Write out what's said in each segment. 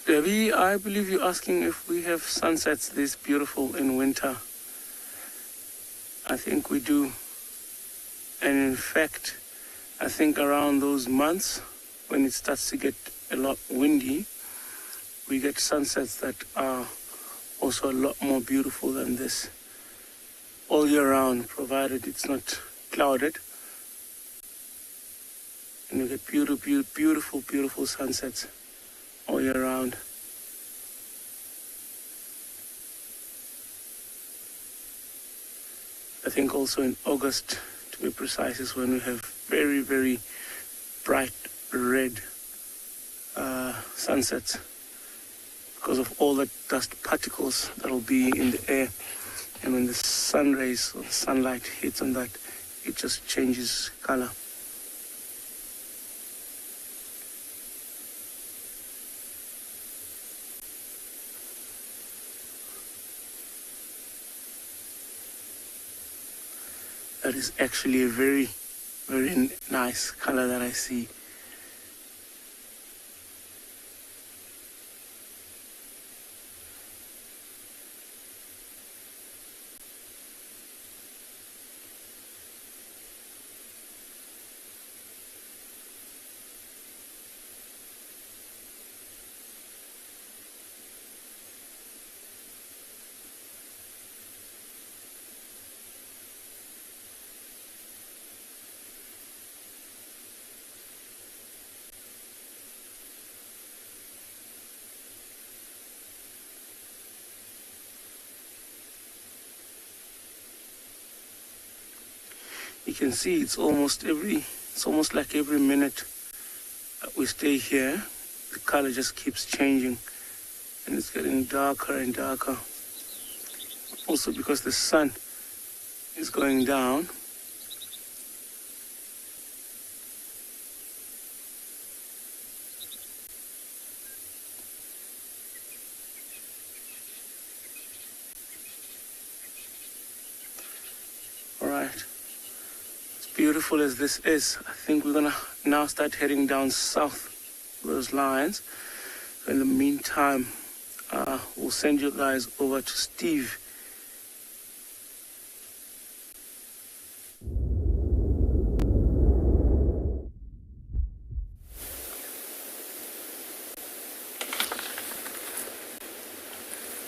Debbie, I believe you're asking if we have sunsets this beautiful in winter. I think we do. And in fact, I think around those months when it starts to get a lot windy, we get sunsets that are also a lot more beautiful than this all year round, provided it's not clouded. And you get beautiful, beautiful sunsets all year round. I think also in August, to be precise, is when we have very, very bright red sunsets because of all the dust particles that will be in the air. And when the sun rays or the sunlight hits on that, it just changes color. That is actually a very, very nice color that I see. You can see it's almost like every minute that we stay here, the color just keeps changing and it's getting darker and darker. Also because the sun is going down. All right. Beautiful as this is, I think we're gonna now start heading down south those lines. In the meantime, we'll send you guys over to Steve.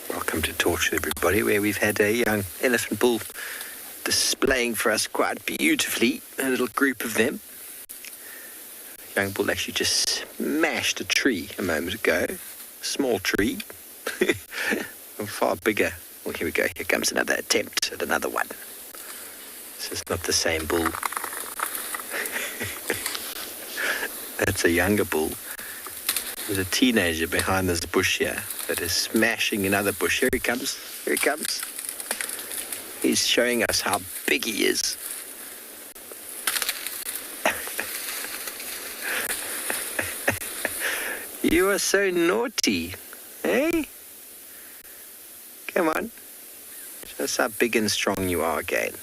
Welcome to Torture, everybody, where we've had a young elephant bull displaying for us quite beautifully, a little group of them. Young bull actually just smashed a tree a moment ago. Small tree. Far bigger. Well, here we go. Here comes another attempt at another one. This is not the same bull. That's a younger bull. There's a teenager behind this bush here that is smashing another bush. Here he comes. Here he comes. He's showing us how big he is. You are so naughty, eh? Come on. Show us how big and strong you are again.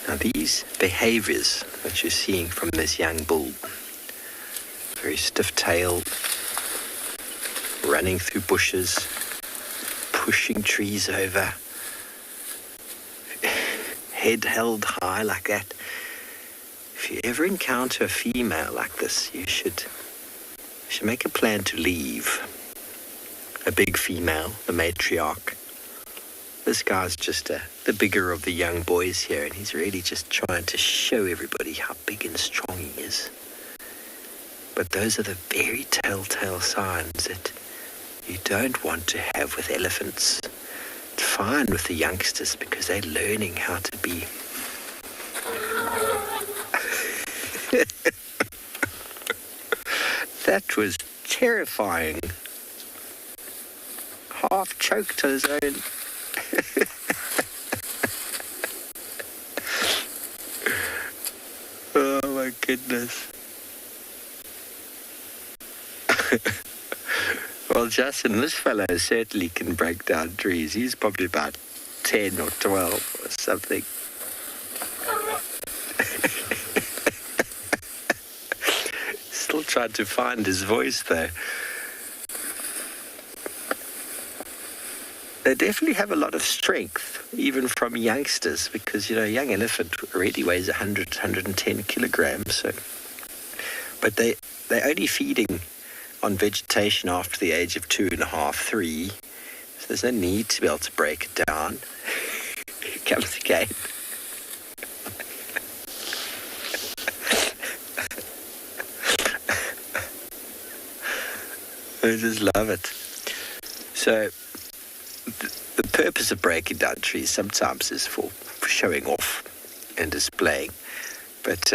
Now these behaviors that you're seeing from this young bull, very stiff-tailed, running through bushes, pushing trees over, head held high like that. If you ever encounter a female like this, you should make a plan to leave. A big female, the matriarch. This guy's just the bigger of the young boys here, and he's really just trying to show everybody how big and strong he is. But those are the very telltale signs that you don't want to have with elephants. It's fine with the youngsters because they're learning how to be. That was terrifying. Half choked on his own. Oh my goodness. Well, Justin, this fellow certainly can break down trees. He's probably about 10 or 12 or something. tried to find his voice there. They definitely have a lot of strength, even from youngsters, because, you know, a young elephant already weighs 100, 110 kilograms. So. But they're only feeding on vegetation after the age of 2.5, 3. So there's no need to be able to break it down. Here it comes again. I just love it. So the purpose of breaking down trees sometimes is for showing off and displaying. But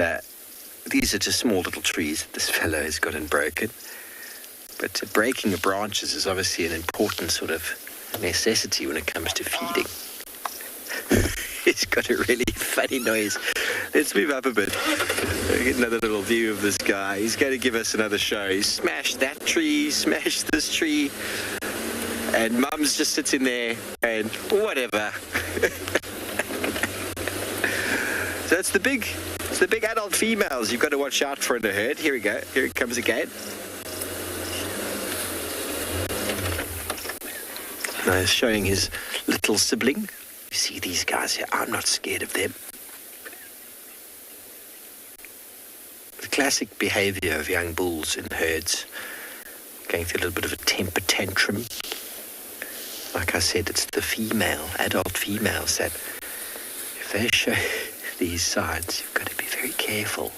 these are just small little trees that this fellow has got and broken. But breaking the branches is obviously an important sort of necessity when it comes to feeding. It's got a really funny noise. Let's move up a bit. Get another little view of this guy. He's going to give us another show. He smashed that tree, smashed this tree, and Mum's just sits in there and whatever. So it's the big adult females you've got to watch out for in the herd. Here we go. Here it comes again. Now he's showing his little sibling. You see these guys here? I'm not scared of them. The classic behavior of young bulls in herds, going through a little bit of a temper tantrum. Like I said, it's the adult females that, if they show these signs, you've got to be very careful.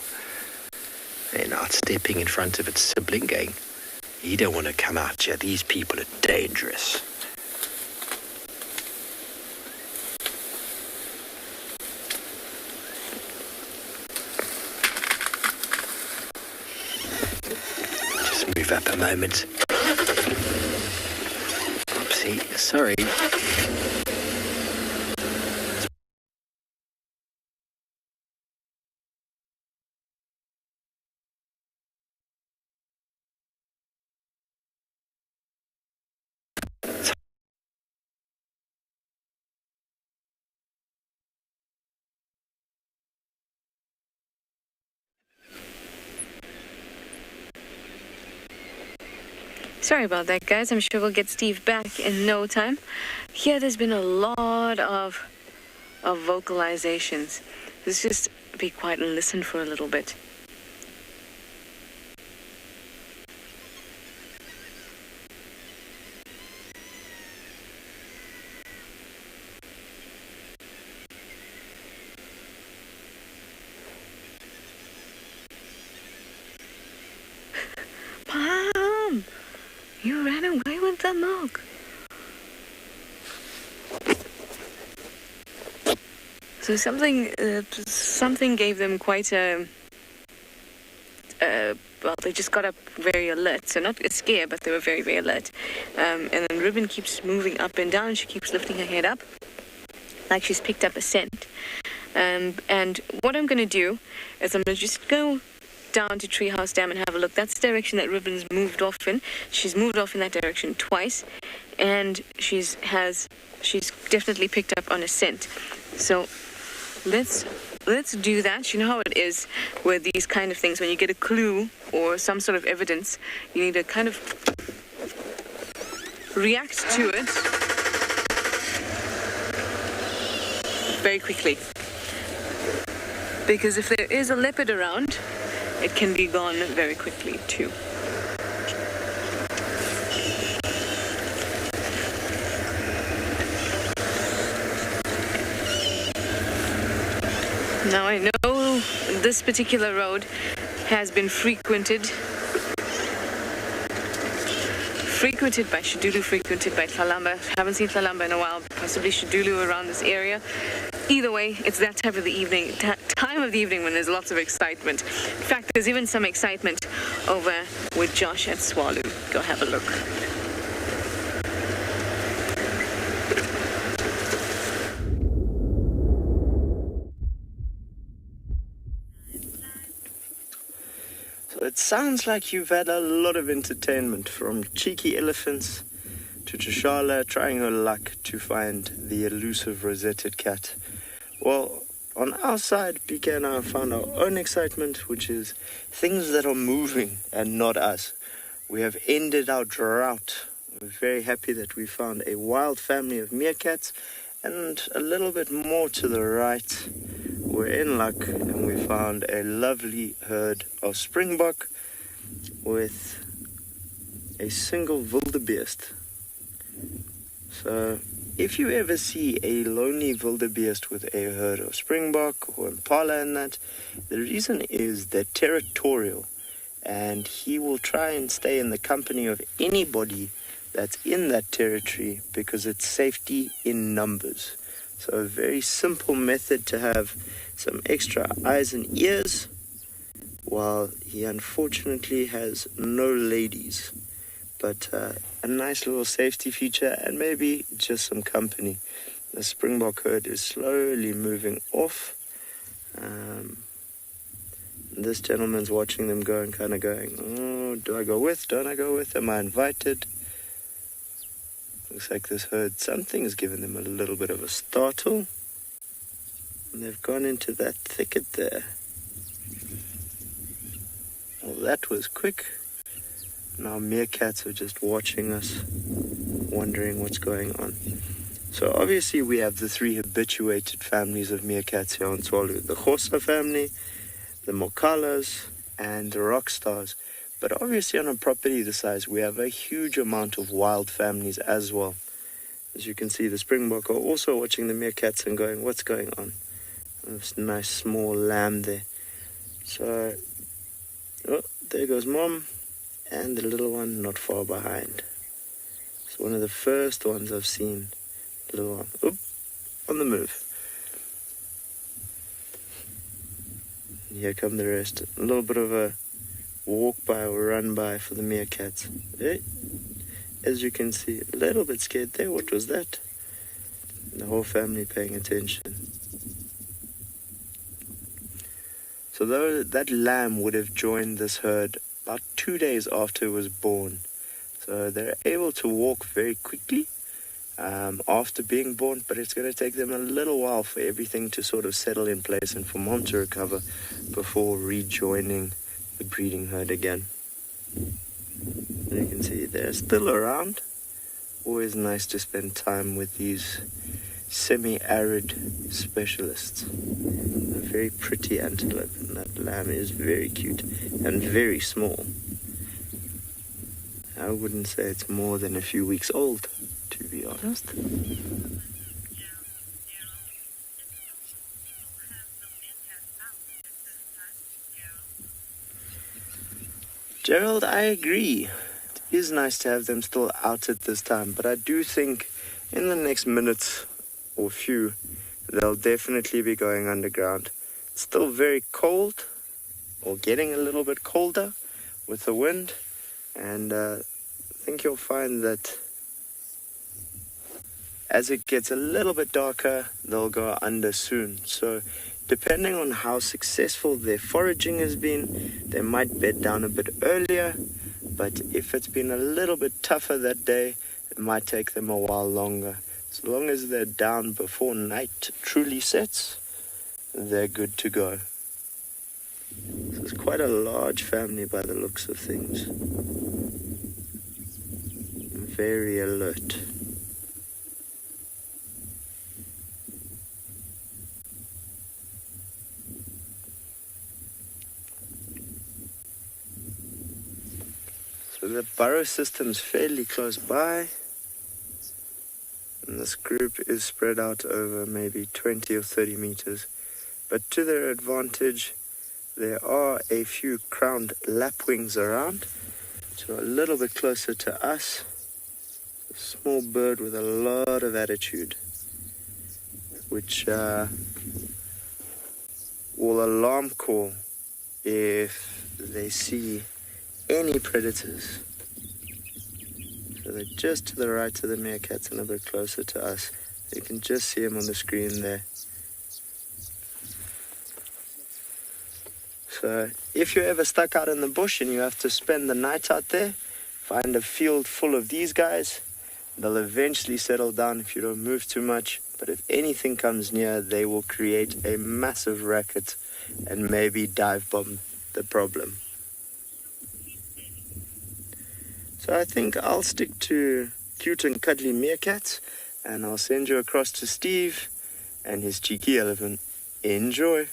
They're not stepping in front of its sibling going, you don't want to come out here, these people are dangerous. Just move up a moment. Oopsie, sorry. Sorry about that, guys. I'm sure we'll get Steve back in no time. Here, there's been a lot of vocalizations. Let's just be quiet and listen for a little bit. Mom! You ran away with the milk. So something gave them quite a, well, they just got up very alert. So not a scare, but they were very, very alert. And then Ribbon keeps moving up and down. She keeps lifting her head up, like she's picked up a scent. And what I'm going to do is I'm going to just go down to Treehouse Dam and have a look. That's the direction that Ribbon's moved off in. She's moved off in that direction twice, and she's definitely picked up on a scent. So let's do that. You know how it is with these kind of things. When you get a clue or some sort of evidence, you need to kind of react to it very quickly. Because if there is a leopard around, it can be gone very quickly too. Now I know this particular road has been frequented by Shadulu, frequented by Tlalamba. Haven't seen Tlalamba in a while, possibly Shadulu around this area. Either way, it's that time of the evening when there's lots of excitement. In fact, there's even some excitement over with Josh at Swalu. Go have a look. So it sounds like you've had a lot of entertainment, from cheeky elephants to Tshala trying her luck to find the elusive rosetted cat. Well, on our side, PK and I found our own excitement, which is things that are moving and not us. We have ended our drought. We're very happy that we found a wild family of meerkats, and a little bit more to the right, we're in luck and we found a lovely herd of springbok with a single wildebeest. So if you ever see a lonely wildebeest with a herd of springbok or impala in that, the reason is they're territorial, and he will try and stay in the company of anybody that's in that territory because it's safety in numbers. So a very simple method to have some extra eyes and ears, while he unfortunately has no ladies. But a nice little safety feature and maybe just some company. The springbok herd is slowly moving off. This gentleman's watching them go and kind of going, oh, do I go with? Don't I go with? Am I invited? Looks like this herd, something's given them a little bit of a startle. And they've gone into that thicket there. Well, that was quick. Now meerkats are just watching us, wondering what's going on. So obviously we have the three habituated families of meerkats here on Tswalu. The Xhosa family, the Mokalas, and the Rockstars. But obviously on a property this size, we have a huge amount of wild families as well. As you can see, the springbok are also watching the meerkats and going, what's going on? This nice small lamb there. So, oh, there goes Mom. And the little one not far behind. It's one of the first ones I've seen. The little one, oop, on the move. And here come the rest. A little bit of a walk by or run by for the meerkats. Hey, as you can see, a little bit scared there. What was that? And the whole family paying attention. So though that lamb would have joined this herd about 2 days after it was born. So they're able to walk very quickly after being born, but it's going to take them a little while for everything to sort of settle in place and for Mom to recover before rejoining the breeding herd again. You can see they're still around. Always nice to spend time with these semi-arid specialists. A very pretty antelope, and that lamb is very cute and very small. I wouldn't say it's more than a few weeks old, to be honest. Gerald, I agree. It is nice to have them still out at this time, but I do think in the next minutes or few, they'll definitely be going underground. It's still very cold, or getting a little bit colder with the wind, and I think you'll find that as it gets a little bit darker, they'll go under soon. So depending on how successful their foraging has been, they might bed down a bit earlier, but if it's been a little bit tougher that day, it might take them a while longer. As long as they're down before night truly sets, they're good to go. So it's quite a large family by the looks of things. Very alert. So the burrow system's fairly close by. And this group is spread out over maybe 20 or 30 meters. But to their advantage, there are a few crowned lapwings around. So a little bit closer to us. A small bird with a lot of attitude, which will alarm call if they see any predators. So they're just to the right of the meerkats and a bit closer to us. You can just see them on the screen there. So if you're ever stuck out in the bush and you have to spend the night out there, find a field full of these guys. They'll eventually settle down if you don't move too much. But if anything comes near, they will create a massive racket and maybe dive bomb the problem. So I think I'll stick to cute and cuddly meerkats, and I'll send you across to Steve and his cheeky elephant. Enjoy.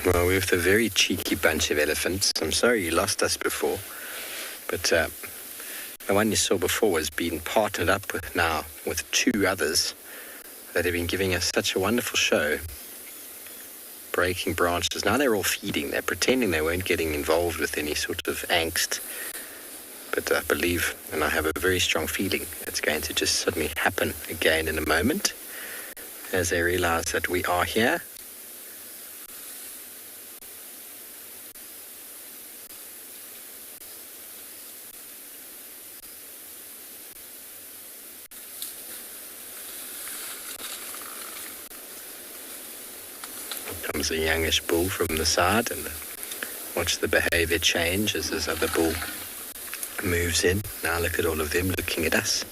Well, we're with a very cheeky bunch of elephants. I'm sorry you lost us before, but the one you saw before has been partnered up with two others that have been giving us such a wonderful show, breaking branches. Now they're all feeding. They're pretending they weren't getting involved with any sort of angst, but I believe, and I have a very strong feeling, it's going to just suddenly happen again in a moment as they realize that we are here. Comes a youngish bull from the side, and watch the behavior change as this other bull moves in. Now look at all of them looking at us.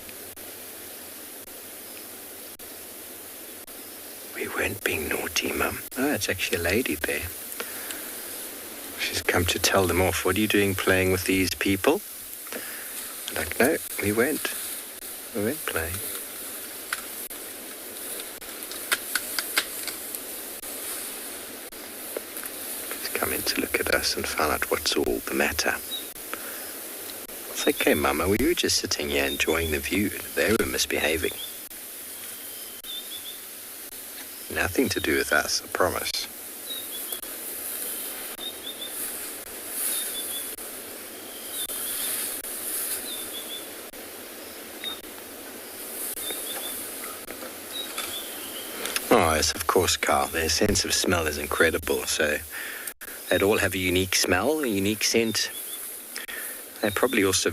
We weren't being naughty, Mum. Oh, it's actually a lady there. She's come to tell them off. What are you doing playing with these people? Like, no, we weren't. We weren't playing. Come in to look at us and find out what's all the matter. It's okay, Mama, we were just sitting here enjoying the view. They were misbehaving. Nothing to do with us, I promise. Oh, yes, of course, Carl. Their sense of smell is incredible, so they'd all have a unique smell, a unique scent. They're probably also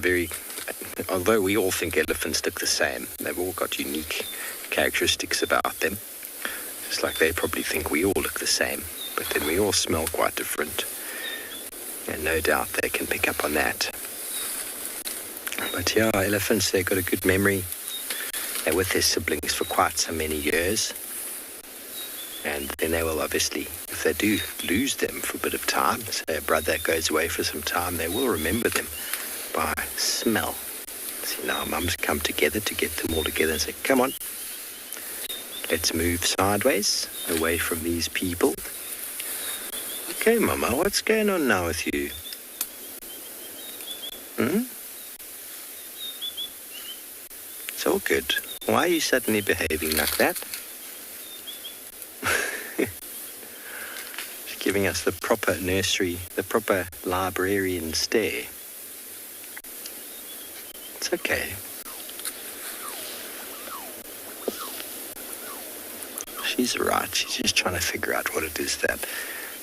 although we all think elephants look the same, they've all got unique characteristics about them. Just like they probably think we all look the same, but then we all smell quite different. And no doubt they can pick up on that. But yeah, elephants, they've got a good memory. They're with their siblings for quite so many years. And then they will obviously, if they do lose them for a bit of time, say a brother goes away for some time, they will remember them by smell. See, now Mum's come together to get them all together and say, come on, let's move sideways, away from these people. Okay, Mama, what's going on now with you? It's all good. Why are you suddenly behaving like that? Giving us the proper nursery, the proper librarian stare. It's okay. She's right. She's just trying to figure out what it is that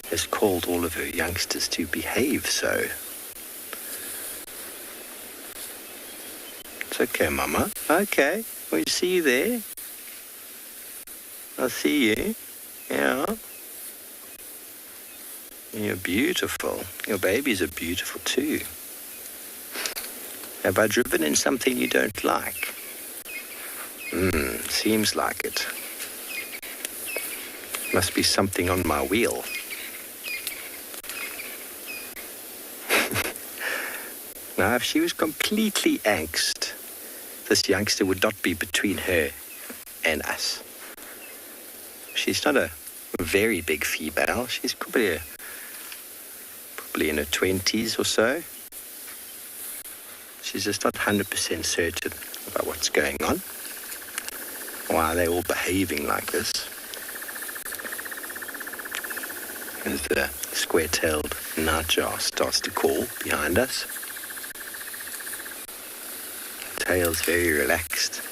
has called all of her youngsters to behave so. It's okay, Mama. Okay. We see you there. I see you. Yeah. You're beautiful. Your babies are beautiful too. Have I driven in something you don't like? Seems like it. Must be something on my wheel. Now, if she was completely angst, this youngster would not be between her and us. She's not a very big female. She's probably in her 20s or so. She's just not 100% certain about what's going on. Why are they all behaving like this? As the square-tailed nightjar starts to call behind us. Tail's very relaxed.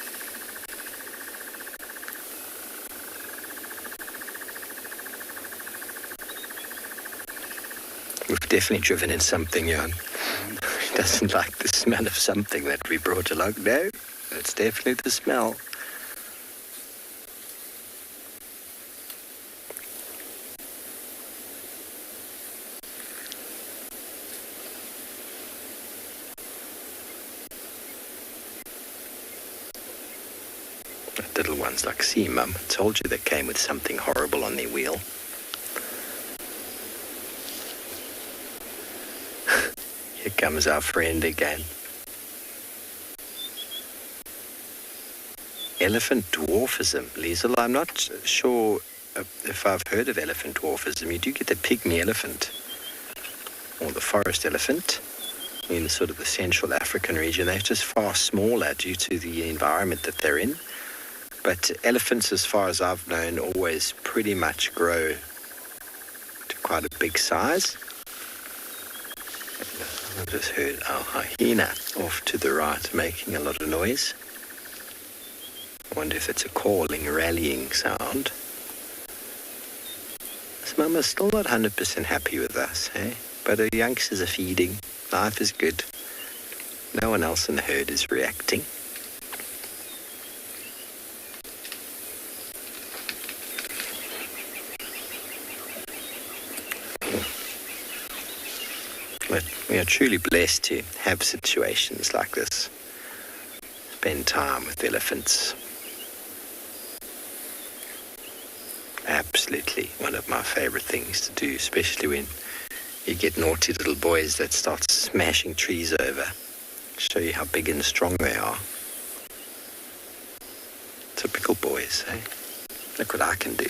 We've definitely driven in something, Jan. He doesn't like the smell of something that we brought along. No, it's definitely the smell. little ones like, see, Mum, I told you they came with something horrible on their wheel. Here comes our friend again. Elephant dwarfism. Liesel, I'm not sure if I've heard of elephant dwarfism. You do get the pygmy elephant, or the forest elephant, in sort of the Central African region. They're just far smaller due to the environment that they're in. But elephants, as far as I've known, always pretty much grow to quite a big size. I just heard our hyena off to the right making a lot of noise. I wonder if it's a calling, rallying sound. This mama's still not 100% happy with us, eh? But her youngsters are feeding. Life is good. No one else in the herd is reacting. But we are truly blessed to have situations like this. Spend time with elephants. Absolutely one of my favorite things to do, especially when you get naughty little boys that start smashing trees over. Show you how big and strong they are. Typical boys, eh? Look what I can do.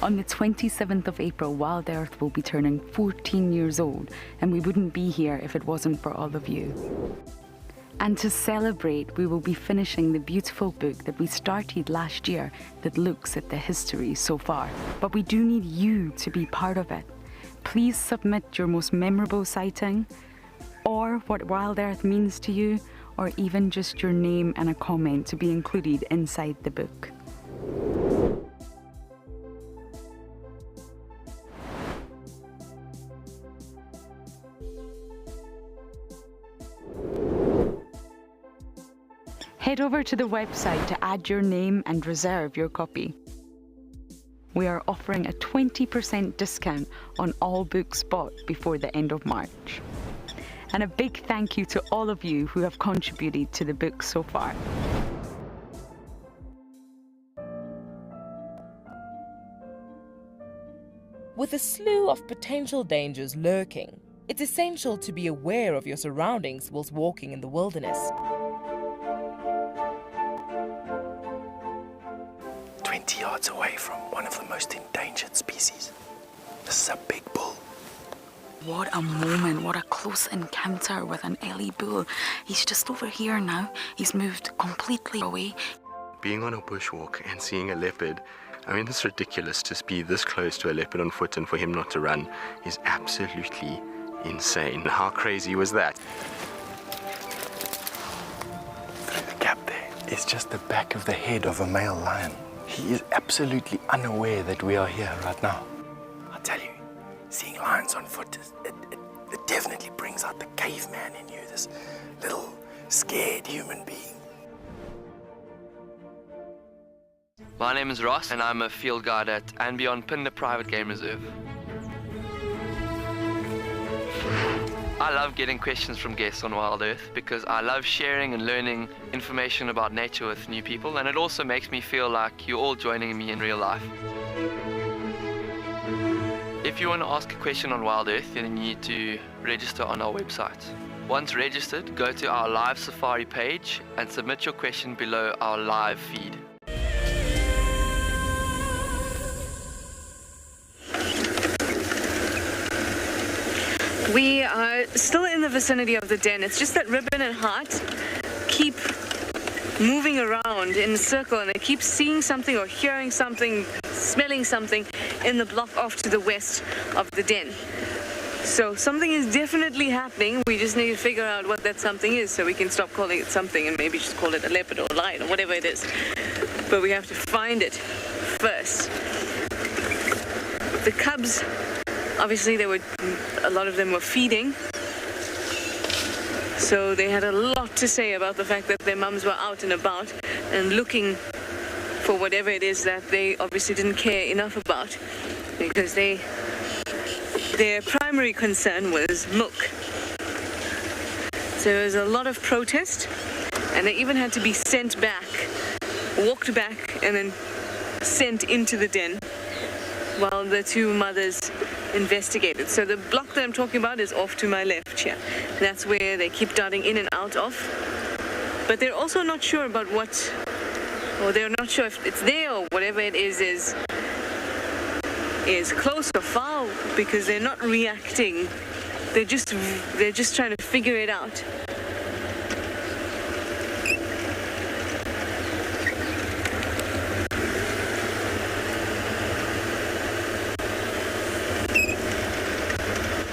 On the 27th of April, WildEarth will be turning 14 years old, and we wouldn't be here if it wasn't for all of you. And to celebrate, we will be finishing the beautiful book that we started last year that looks at the history so far. But we do need you to be part of it. Please submit your most memorable sighting, or what WildEarth means to you, or even just your name and a comment to be included inside the book. Head over to the website to add your name and reserve your copy. We are offering a 20% discount on all books bought before the end of March. And a big thank you to all of you who have contributed to the book so far. With a slew of potential dangers lurking, it's essential to be aware of your surroundings whilst walking in the wilderness. 20 yards away from one of the most endangered species. This is a big bull. What a moment, what a close encounter with an Ellie bull. He's just over here now. He's moved completely away. Being on a bushwalk and seeing a leopard, I mean, it's ridiculous to be this close to a leopard on foot and for him not to run is absolutely insane. How crazy was that? Through the gap there is just the back of the head of a male lion. He is absolutely unaware that we are here right now. I tell you, seeing lions on foot, it definitely brings out the caveman in you, this little scared human being. My name is Ross, and I'm a field guide at and beyond Djuma Private Game Reserve. I love getting questions from guests on WildEarth because I love sharing and learning information about nature with new people, and it also makes me feel like you're all joining me in real life. If you want to ask a question on WildEarth, then you need to register on our website. Once registered, go to our live safari page and submit your question below our live feed. We are still in the vicinity of the den. It's just that Ribbon and Heart keep moving around in a circle, and they keep seeing something or hearing something, smelling something in the block off to the west of the den. So something is definitely happening. We just need to figure out what that something is so we can stop calling it something and maybe just call it a leopard or a lion or whatever it is. But we have to find it first. The cubs, obviously a lot of them were feeding. So they had a lot to say about the fact that their mums were out and about and looking for whatever it is that they obviously didn't care enough about, because their primary concern was milk. So there was a lot of protest, and they even had to be sent back, walked back, and then sent into the den while the two mothers investigated. So the block that I'm talking about is off to my left here. That's where they keep darting in and out of. But they're also not sure about they're not sure if it's there or whatever it is close or far, because they're not reacting. They're just trying to figure it out.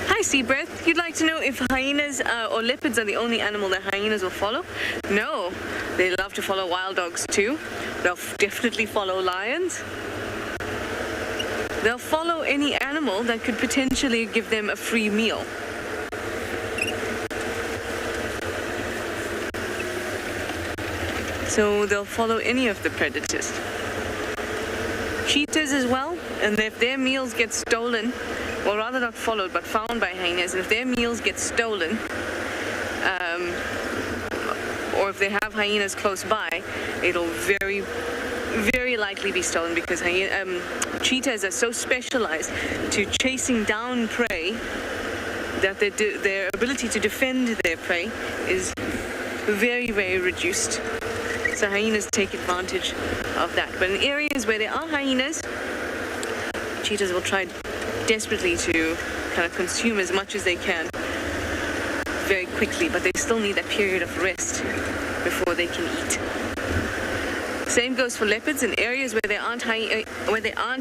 Hi, Seabreath. You'd like to know if hyenas or leopards are the only animal that hyenas will follow? No. They love to follow wild dogs too. They'll definitely follow lions. They'll follow any animal that could potentially give them a free meal. So they'll follow any of the predators. Cheetahs as well, and if their meals get stolen, well, rather not followed, but found by hyenas, and if their meals get stolen, or if they have hyenas close by, it'll very, very likely be stolen, because cheetahs are so specialized to chasing down prey that their ability to defend their prey is very, very reduced. So hyenas take advantage of that. But in areas where there are hyenas, cheetahs will try desperately to kind of consume as much as they can very quickly, but they still need that period of rest before they can eat. Same goes for leopards. In areas where there aren't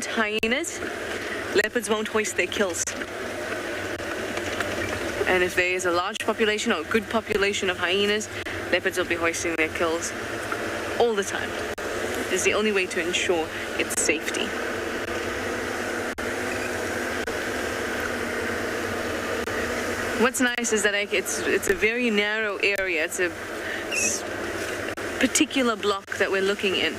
hyenas, leopards won't hoist their kills. And if there is a large population or a good population of hyenas, leopards will be hoisting their kills all the time. It's the only way to ensure its safety. What's nice is that it's a very narrow area. It's a particular block that we're looking in.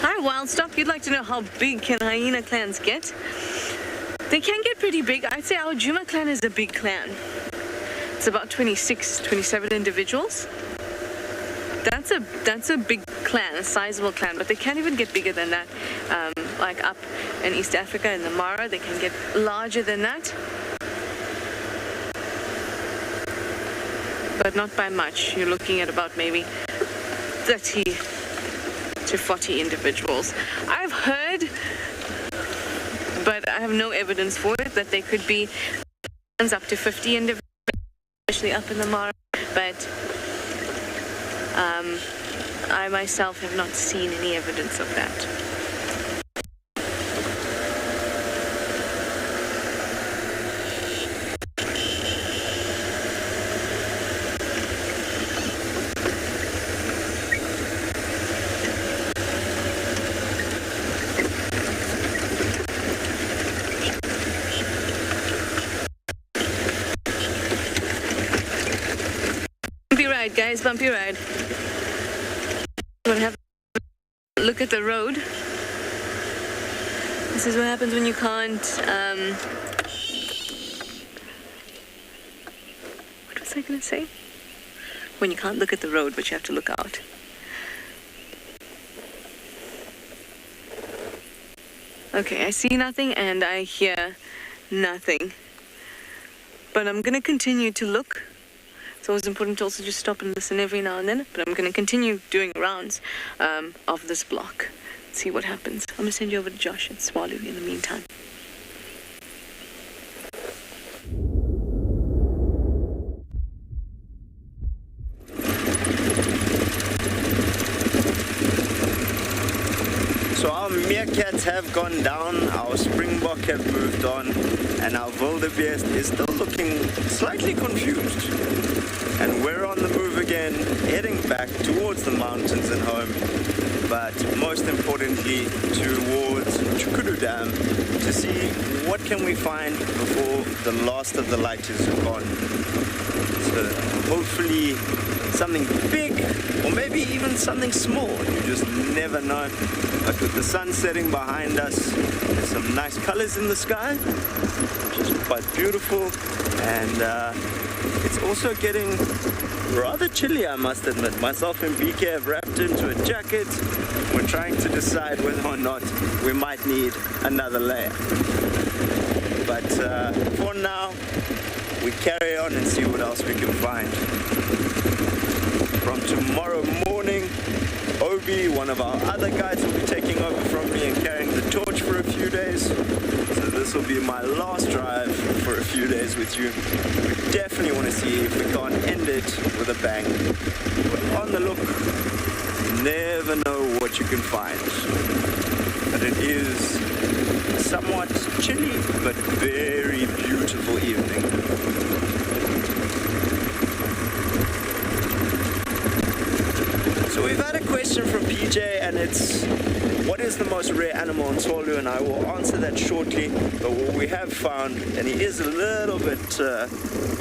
Hi, Wildstock. You'd like to know how big can hyena clans get? They can get pretty big. I'd say our Djuma clan is a big clan. It's about 26, 27 individuals. That's a big clan, a sizable clan, but they can't even get bigger than that. Like up in East Africa, in the Mara, they can get larger than that. But not by much. You're looking at about maybe 30 to 40 individuals. I've heard, but I have no evidence for it, that they could be up to 50 individuals, especially up in the Mara. But I myself have not seen any evidence of that. Bumpy ride, guys, bumpy ride. We'll have a look at the road. This is what happens when you can't, what was I going to say? When you can't look at the road, but you have to look out. Okay, I see nothing and I hear nothing. But I'm going to continue to look. It's always important to also just stop and listen every now and then, but I'm going to continue doing rounds of this block Let's see what happens. I'm going to send you over to Josh and Swalu in the meantime. So our meerkats have gone down, our springbok have moved on, and our wildebeest is still looking slightly confused. And we're on the move again, heading back towards the mountains and home, but most importantly towards Chukuru Dam to see what can we find before the last of the light is gone. So hopefully something big, or maybe even something small, you just never know. But with the sun setting behind us, there's some nice colors in the sky, which is quite beautiful, and it's also getting rather chilly, I must admit. Myself and BK have wrapped into a jacket. We're trying to decide whether or not we might need another layer. But for now, we carry on and see what else we can find. From tomorrow morning, Obi, one of our other guides, will be taking over from me and carrying the torch for a few days. So this will be my last drive for a few days with you. We definitely want to see if we can't end it with a bang. But on the look, you never know what you can find. But it is somewhat chilly, but very beautiful evening. So we've had a question from PJ, and it's, what is the most rare animal in Tswalu? And I will answer that shortly. But what we have found, and he is a little bit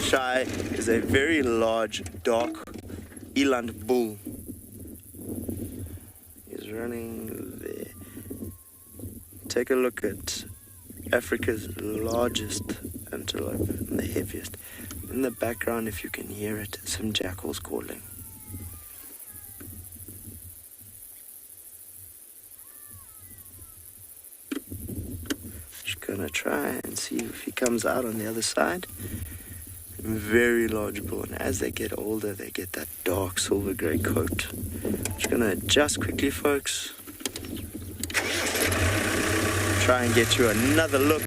shy, is a very large, dark eland bull. He's running there. Take a look at Africa's largest antelope and the heaviest. In the background, if you can hear it, some jackals calling. Gonna try and see if he comes out on the other side. Very large bull, and as they get older they get that dark silver grey coat. Just gonna adjust quickly, folks. Try and get you another look.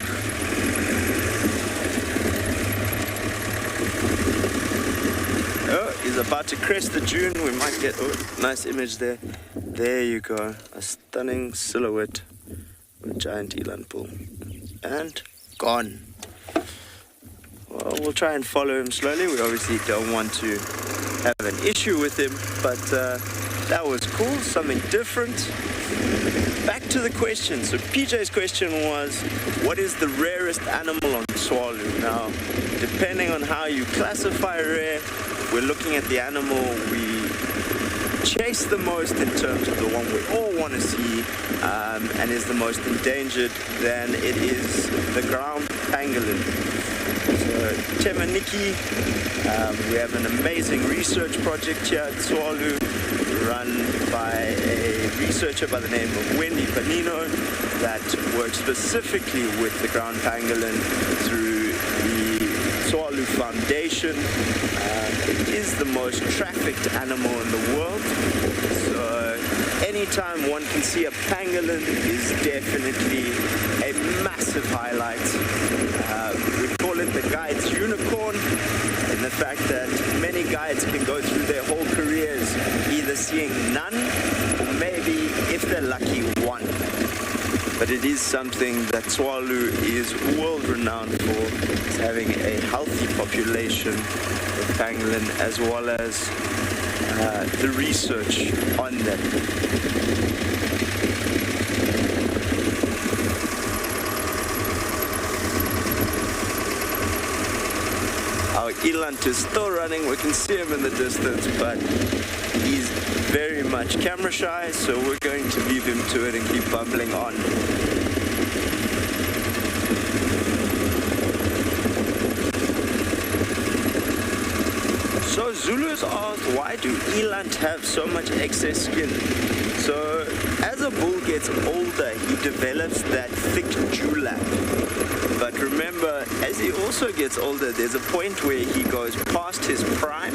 Oh, he's about to crest the dune. We might get, oh, nice image there. There you go, a stunning silhouette of a giant eland bull. And gone. Well, we'll try and follow him slowly. We obviously don't want to have an issue with him, but that was cool, something different. Back to the question. So PJ's question was, what is the rarest animal on Tswalu? Now, depending on how you classify rare, we're looking at the animal we chase the most in terms of the one we all want to see, and is the most endangered, then it is the ground pangolin. So Temaniki, we have an amazing research project here at Tswalu, run by a researcher by the name of Wendy Panino that works specifically with the ground pangolin through the Tswalu Foundation. It is the most trafficked animal in the world, so anytime one can see a pangolin is definitely a massive highlight. We call it the guide's unicorn, in the fact that many guides can go through their whole careers either seeing none or maybe, if they're lucky, one. But it is something that Tswalu is world-renowned for, is having a healthy population of pangolin, as well as the research on them. Our eland is still running. We can see him in the distance, but he's very much camera shy, so we're going to leave him to it and keep bumbling on. So Zulu's asked, why do eland have so much excess skin? So as a bull gets older, he develops that thick dewlap. But remember, as he also gets older, there's a point where he goes past his prime,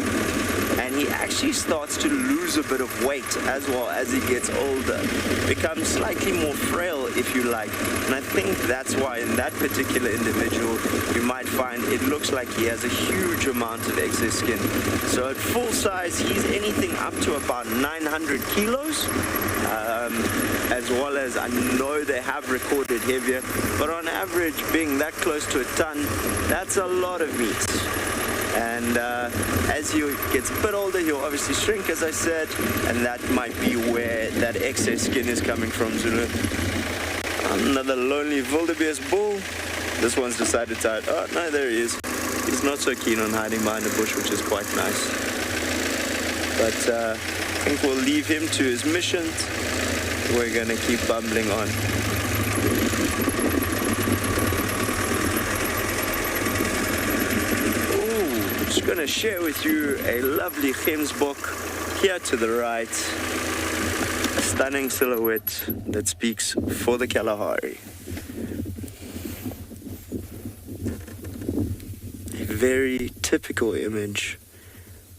and he actually starts to lose a bit of weight as well as he gets older. Becomes slightly more frail, if you like. And I think that's why in that particular individual, you might find it looks like he has a huge amount of excess skin. So at full size, he's anything up to about 900 kilos. As well as I know they have recorded heavier, but on average, being that close to a ton, that's a lot of meat. And as he gets a bit older, he'll obviously shrink, as I said, and that might be where that excess skin is coming from, Zulu. Another lonely wildebeest bull. This one's decided to hide. Oh, no, there he is. He's not so keen on hiding behind a bush, which is quite nice. But I think we'll leave him to his mission. We're going to keep bumbling on. Ooh, just going to share with you a lovely gemsbok here to the right. A stunning silhouette that speaks for the Kalahari. A very typical image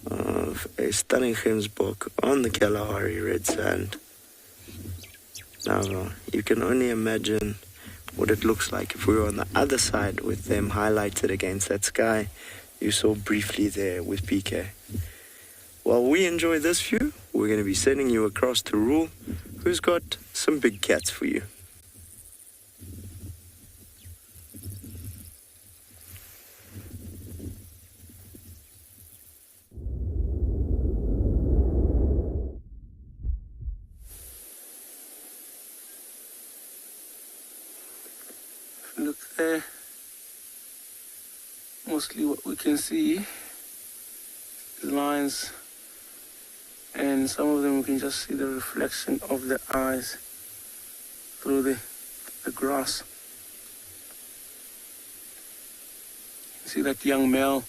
of a stunning gemsbok on the Kalahari red sand. Now, you can only imagine what it looks like if we were on the other side with them highlighted against that sky you saw briefly there with PK. While we enjoy this view, we're going to be sending you across to Rule, who's got some big cats for you. Look there, mostly what we can see is lines, and some of them we can just see the reflection of the eyes through the grass. You can see that young male.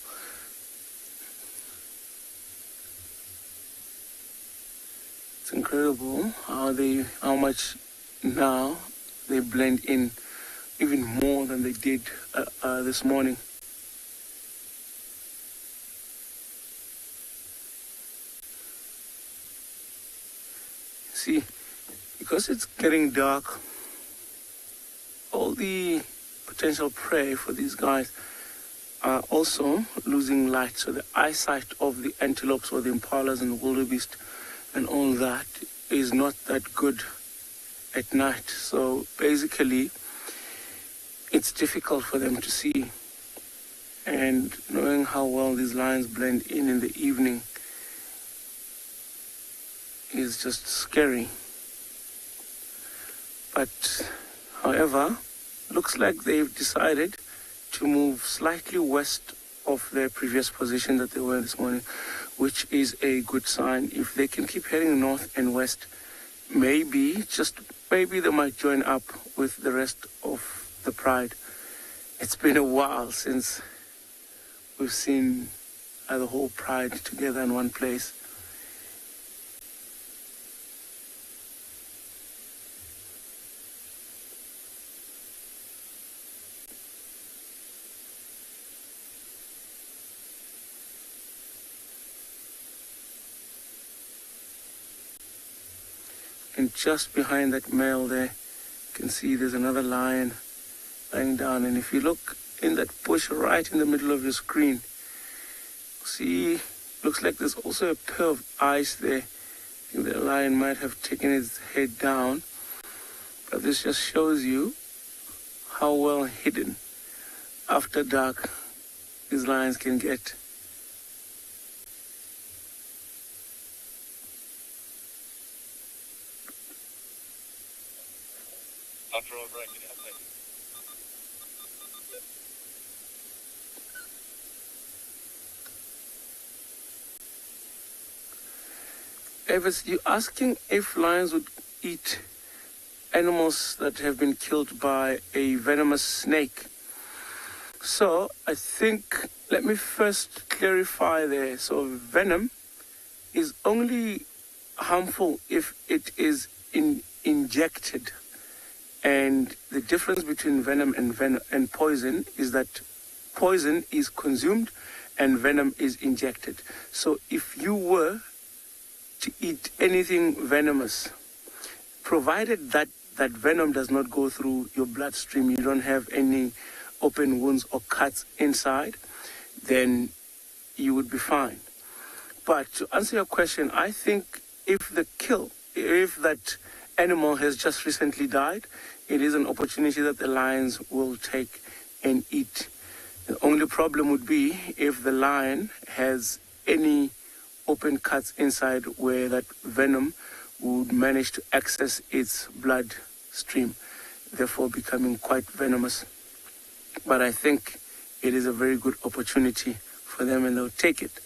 It's incredible how much now they blend in even more than they did this morning. See, because it's getting dark, all the potential prey for these guys are also losing light. So the eyesight of the antelopes or the impalas and the wildebeest and all that is not that good at night. So basically, it's difficult for them to see, and knowing how well these lines blend in the evening is just scary. But however, looks like they've decided to move slightly west of their previous position that they were this morning, which is a good sign. If they can keep heading north and west, maybe, just maybe, they might join up with the rest of the pride. It's been a while since we've seen the whole pride together in one place. And just behind that male there, you can see there's another lion lying down. And if you look in that bush right in the middle of your screen, see, looks like there's also a pair of eyes there. I think the lion might have taken his head down. But this just shows you how well hidden after dark these lions can get. Evers, you're asking if lions would eat animals that have been killed by a venomous snake. So I think, let me first clarify there. So venom is only harmful if it is injected. And the difference between venom and poison is that poison is consumed and venom is injected. So if you were to eat anything venomous, provided that that venom does not go through your bloodstream, you don't have any open wounds or cuts inside, then you would be fine. But to answer your question, I think if that animal has just recently died, it is an opportunity that the lions will take and eat. The only problem would be if the lion has any open cuts inside where that venom would manage to access its bloodstream, therefore becoming quite venomous. But I think it is a very good opportunity for them and they'll take it.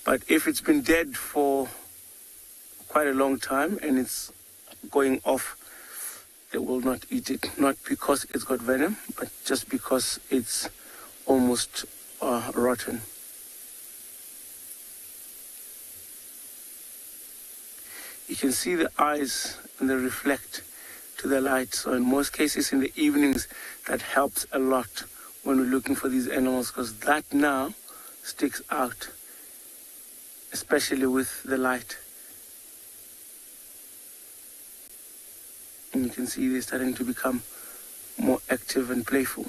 But if it's been dead for quite a long time and it's going off, they will not eat it. Not because it's got venom, but just because it's almost rotten. You can see the eyes and they reflect to the light. So in most cases in the evenings, that helps a lot when we're looking for these animals, because that now sticks out, especially with the light. And you can see they're starting to become more active and playful.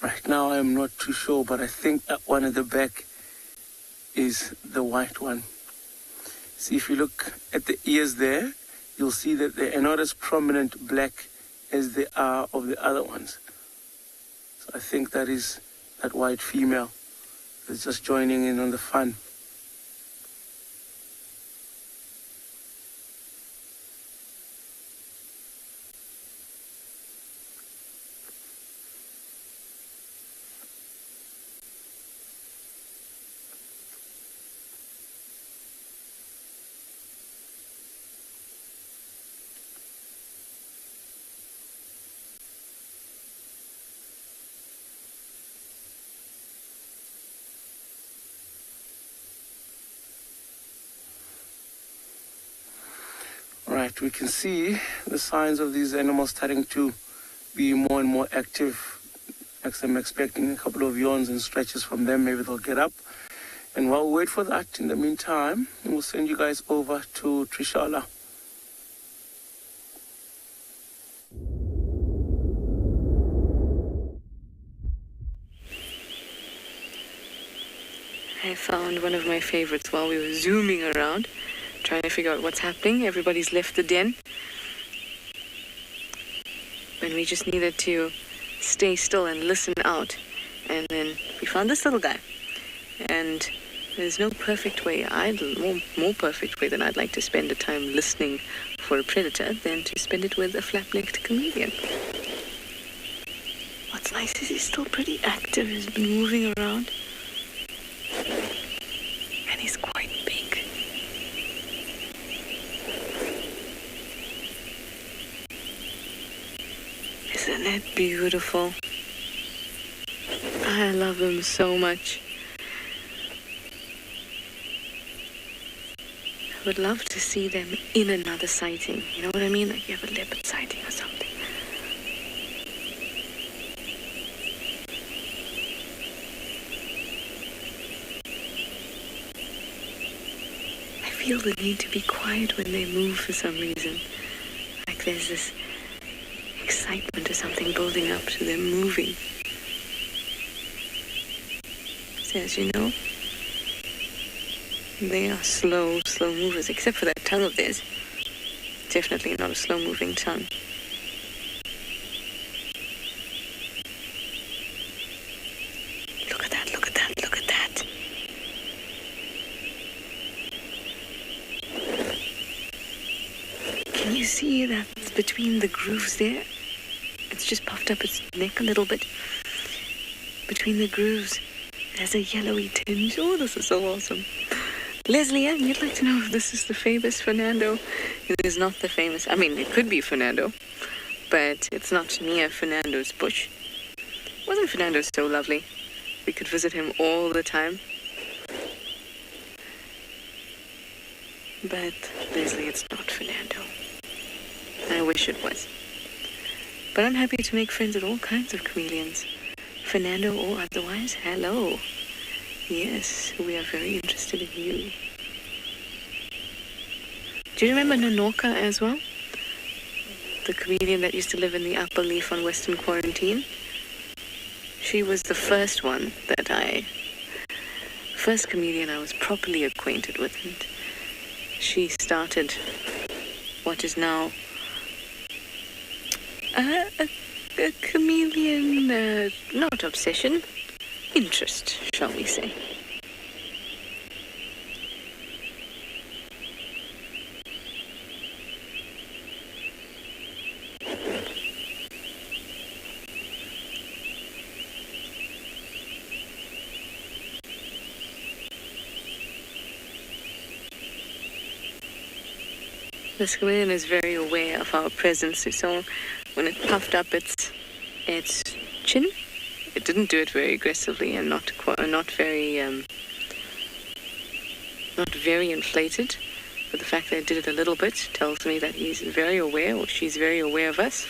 Right now I'm not too sure, but I think that one at the back is the white one. See, if you look at the ears there, you'll see that they are not as prominent black as they are of the other ones. So I think that is that white female that's just joining in on the fun. Right, we can see the signs of these animals starting to be more and more active. Actually, I'm expecting a couple of yawns and stretches from them. Maybe they'll get up. And while we wait for that, in the meantime, we'll send you guys over to Trishala. I found one of my favorites while we were zooming around, trying to figure out what's happening. Everybody's left the den. And we just needed to stay still and listen out. And then we found this little guy. And there's no perfect way, more perfect way than I'd like to spend the time listening for a predator than to spend it with a flap-necked chameleon. What's nice is he's still pretty active. He's been moving around. And he's quite big. Isn't that beautiful? I love them so much. I would love to see them in another sighting. You know what I mean? Like you have a leopard sighting or something. I feel the need to be quiet when they move for some reason. Like there's this excitement or something building up to them moving. So as you know, they are slow movers, except for that tongue of theirs. Definitely not a slow-moving tongue. Look at that, look at that, look at that. Can you see that between the grooves there? It's just puffed up its neck a little bit. Between the grooves, it has a yellowy tinge. Oh, this is so awesome. Leslie, you'd like to know if this is the famous Fernando. It is not the famous. I mean, it could be Fernando, but it's not near Fernando's bush. Wasn't Fernando so lovely? We could visit him all the time. But, Leslie, it's not Fernando. I wish it was. But I'm happy to make friends with all kinds of chameleons. Fernando or otherwise, hello. Yes, we are very interested in you. Do you remember Nanorka as well? The chameleon that used to live in the upper leaf on Western Quarantine? She was the first chameleon I was properly acquainted with. And she started what is now a chameleon, not obsession, interest, shall we say. This chameleon is very aware of our presence. So when it puffed up its chin, it didn't do it very aggressively and not very inflated. But the fact that it did it a little bit tells me that he's very aware, or she's very aware of us.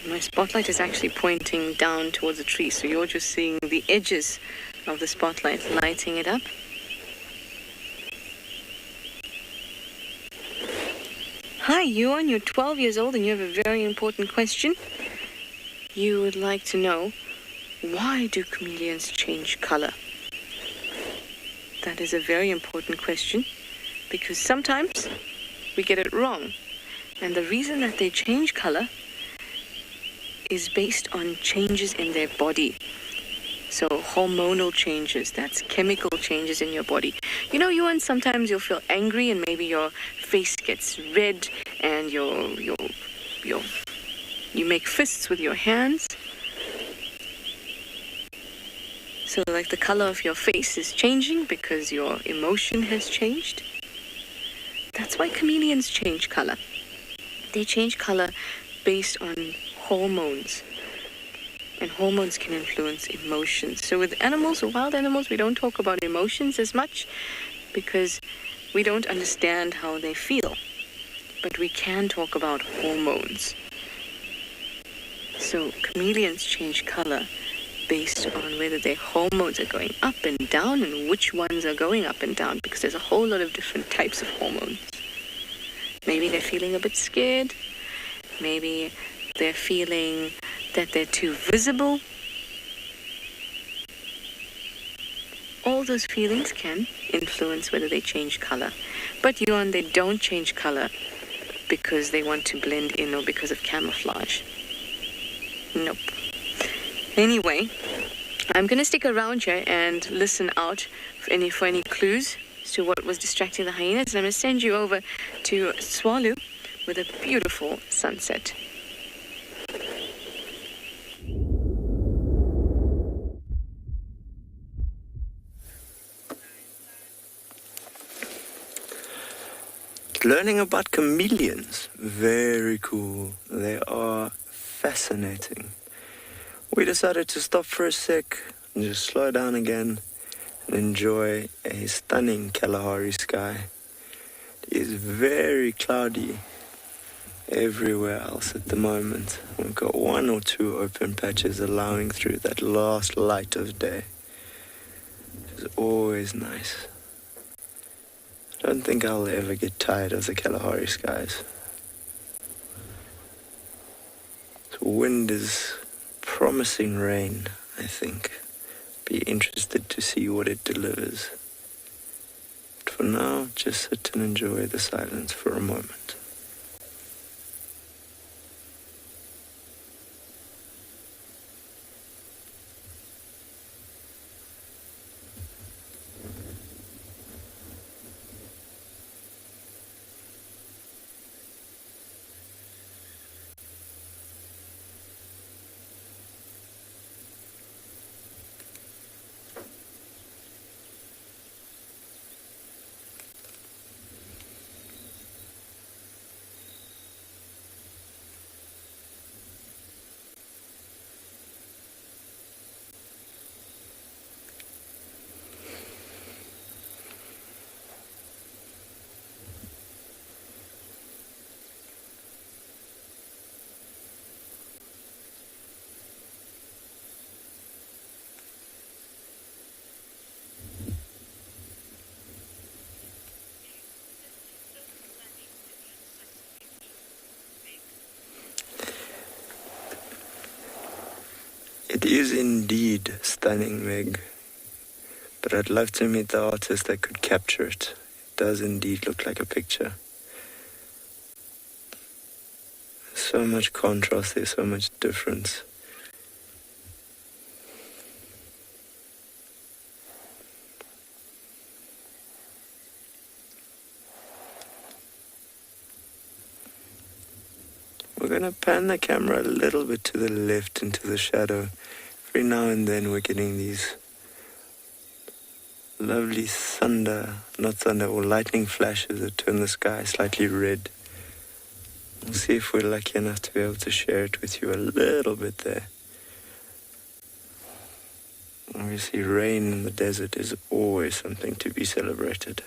My spotlight is actually pointing down towards the tree, so you're just seeing the edges of the spotlight lighting it up. Hi, Yuan, you're 12 years old and you have a very important question. You would like to know, why do chameleons change color? That is a very important question, because sometimes we get it wrong. And the reason that they change color is based on changes in their body. So hormonal changes, that's chemical changes in your body. You know, Yuan, sometimes you'll feel angry and maybe your face gets red and you make fists with your hands. So like the color of your face is changing because your emotion has changed. That's why chameleons change color. They change color based on hormones. And hormones can influence emotions. So with animals, wild animals, we don't talk about emotions as much because we don't understand how they feel. But we can talk about hormones. So chameleons change color based on whether their hormones are going up and down and which ones are going up and down, because there's a whole lot of different types of hormones. Maybe they're feeling a bit scared. Maybe they're feeling that they're too visible. All those feelings can influence whether they change color. But Yuan, they don't change color because they want to blend in or because of camouflage. Nope. Anyway, I'm going to stick around here and listen out for any clues as to what was distracting the hyenas. And I'm going to send you over to Swalu with a beautiful sunset. Learning about chameleons, very cool. They are fascinating. We decided to stop for a sec and just slow down again and enjoy a stunning Kalahari sky. It is very cloudy everywhere else at the moment. We've got one or two open patches allowing through that last light of day. It's always nice. I don't think I'll ever get tired of the Kalahari skies. The wind is promising rain, I think. Be interested to see what it delivers. But for now, just sit and enjoy the silence for a moment. He is indeed stunning, Meg. But I'd love to meet the artist that could capture it. It does indeed look like a picture. So much contrast, there's so much difference. We're going to pan the camera a little bit to the left into the shadow. Every now and then we're getting these lovely lightning flashes that turn the sky slightly red. We'll see if we're lucky enough to be able to share it with you a little bit there. Obviously, rain in the desert is always something to be celebrated.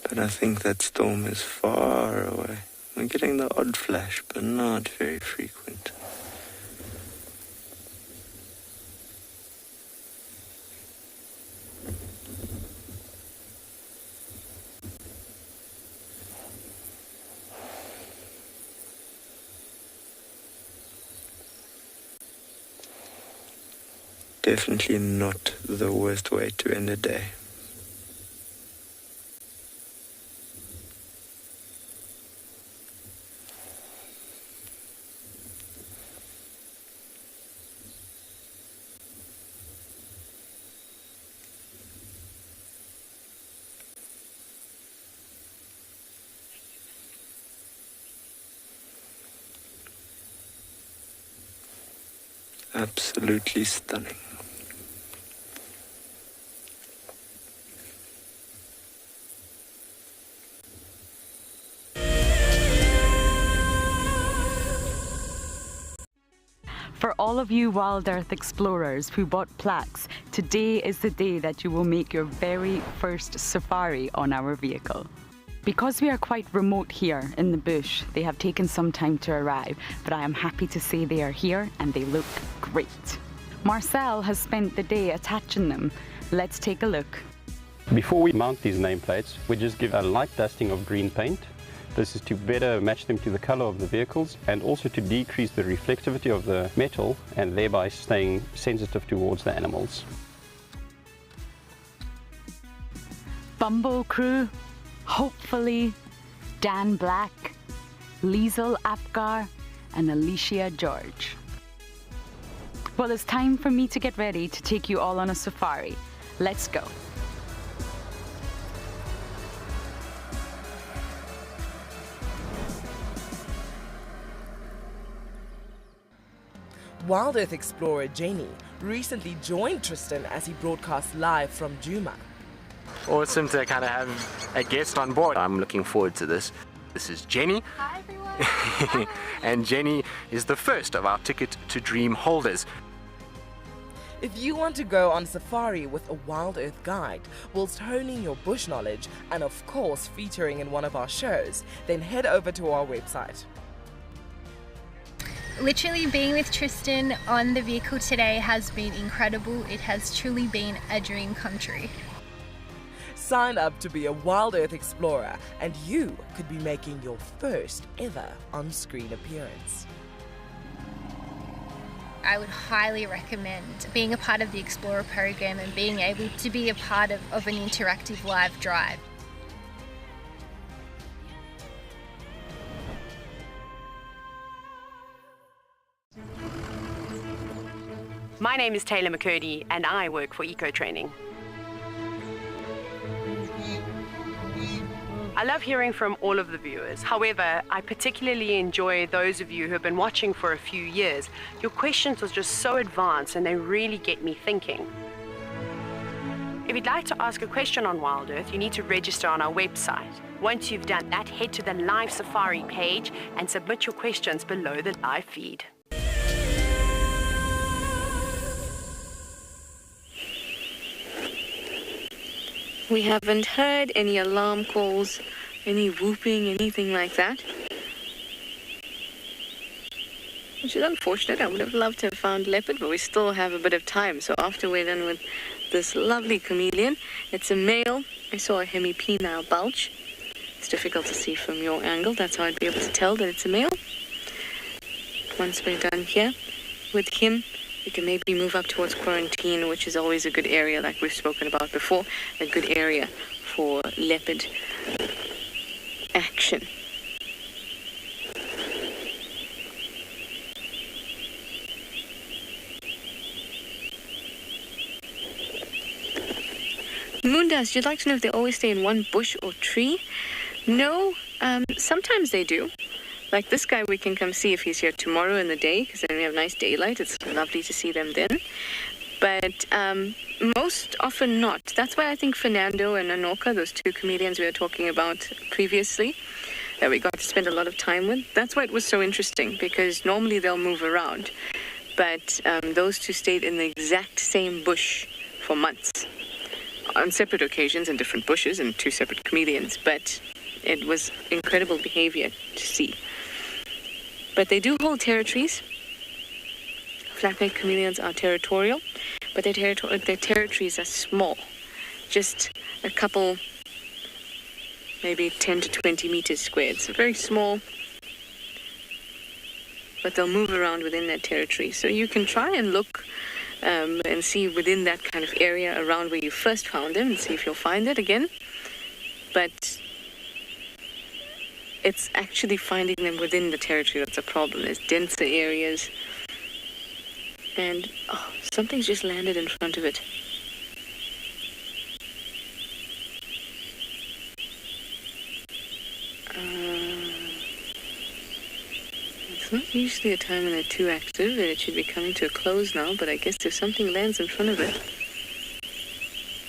But I think that storm is far away. We're getting the odd flash, but not very frequent. Definitely not the worst way to end a day. Absolutely stunning. For all of you Wild Earth explorers who bought plaques, today is the day that you will make your very first safari on our vehicle. Because we are quite remote here in the bush, they have taken some time to arrive, but I am happy to say they are here and they look great. Marcel has spent the day attaching them. Let's take a look. Before we mount these nameplates, we just give a light dusting of green paint. This is to better match them to the color of the vehicles and also to decrease the reflectivity of the metal and thereby staying sensitive towards the animals. Bumble crew, hopefully Dan Black, Liesel Apgar and Alicia George. Well, it's time for me to get ready to take you all on a safari. Let's go. WildEarth explorer Jenny recently joined Tristan as he broadcast live from Djuma. Awesome to kind of have a guest on board. I'm looking forward to this. This is Jenny. Hi everyone. And Jenny is the first of our Ticket to Dream holders. If you want to go on safari with a WildEarth guide whilst honing your bush knowledge and of course featuring in one of our shows, then head over to our website. Literally being with Tristan on the vehicle today has been incredible. It has truly been a dream come true. Sign up to be a WildEarth explorer and you could be making your first ever on-screen appearance. I would highly recommend being a part of the Explorer program and being able to be a part of an interactive live drive. My name is Taylor McCurdy and I work for Eco Training. I love hearing from all of the viewers. However, I particularly enjoy those of you who have been watching for a few years. Your questions are just so advanced and they really get me thinking. If you'd like to ask a question on WildEarth, you need to register on our website. Once you've done that, head to the live safari page and submit your questions below the live feed. We haven't heard any alarm calls, any whooping, anything like that. Which is unfortunate. I would have loved to have found leopard, but we still have a bit of time. So after we're done with this lovely chameleon, it's a male. I saw a hemipenile bulge. It's difficult to see from your angle. That's how I'd be able to tell that it's a male. Once we're done here with him, we can maybe move up towards quarantine, which is always a good area, like we've spoken about before, a good area for leopard action. Moondust, you'd like to know if they always stay in one bush or tree? No, sometimes they do. Like this guy, we can come see if he's here tomorrow in the day, because then we have nice daylight. It's lovely to see them then. But most often not. That's why I think Fernando and Anoka, those two chameleons we were talking about previously, that we got to spend a lot of time with, that's why it was so interesting, because normally they'll move around. But those two stayed in the exact same bush for months, on separate occasions in different bushes and two separate chameleons. But it was incredible behavior to see. But they do hold territories. Flat-necked chameleons are territorial, but their territories are small. Just a couple, maybe 10 to 20 meters squared. So very small, but they'll move around within that territory. So you can try and look and see within that kind of area around where you first found them and see if you'll find it again. But it's actually finding them within the territory that's a problem. There's denser areas. And something's just landed in front of it. It's not usually a time when they're too active, and it should be coming to a close now, but I guess if something lands in front of it,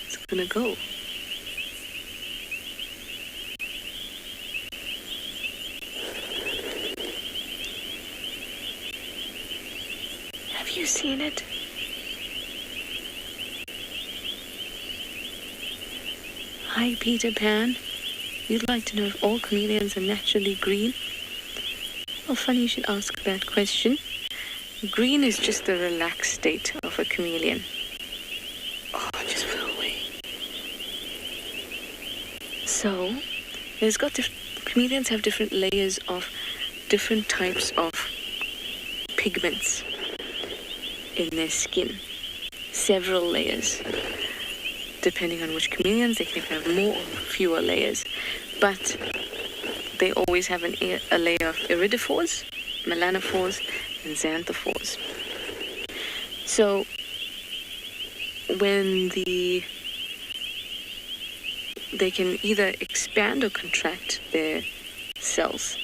it's gonna go. Have you seen it? Hi, Peter Pan. You'd like to know if all chameleons are naturally green? Well, funny you should ask that question. Green is just the relaxed state of a chameleon. Oh, it just flew away. So, chameleons have different layers of different types of pigments in their skin. Several layers. Depending on which chameleons, they can have more or fewer layers. But they always have a layer of iridophores, melanophores, and xanthophores. So when they can either expand or contract their cells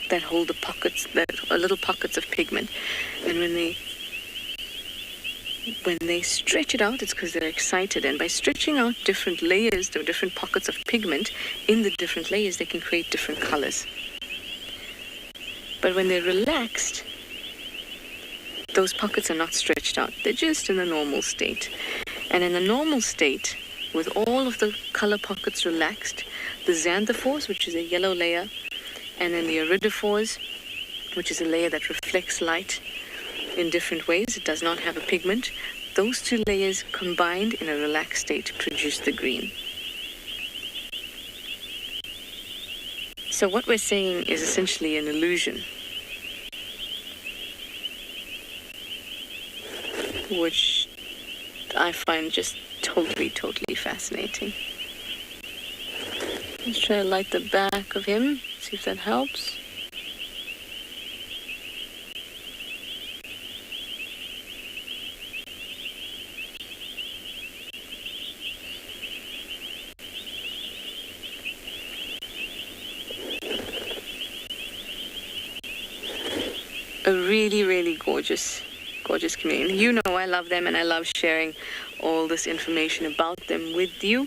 that hold the pockets, that are little pockets of pigment, and when they stretch it out, it's because they're excited. And by stretching out different layers, or different pockets of pigment, in the different layers, they can create different colors. But when they're relaxed, those pockets are not stretched out. They're just in a normal state. And in a normal state, with all of the color pockets relaxed, the xanthophores, which is a yellow layer, and then the iridophores, which is a layer that reflects light in different ways, it does not have a pigment. Those two layers combined in a relaxed state produce the green. So what we're saying is essentially an illusion, which I find just totally fascinating. Let's try to light the back of him, see if that helps. A really gorgeous chameleon. You know I love them, and I love sharing all this information about them with you,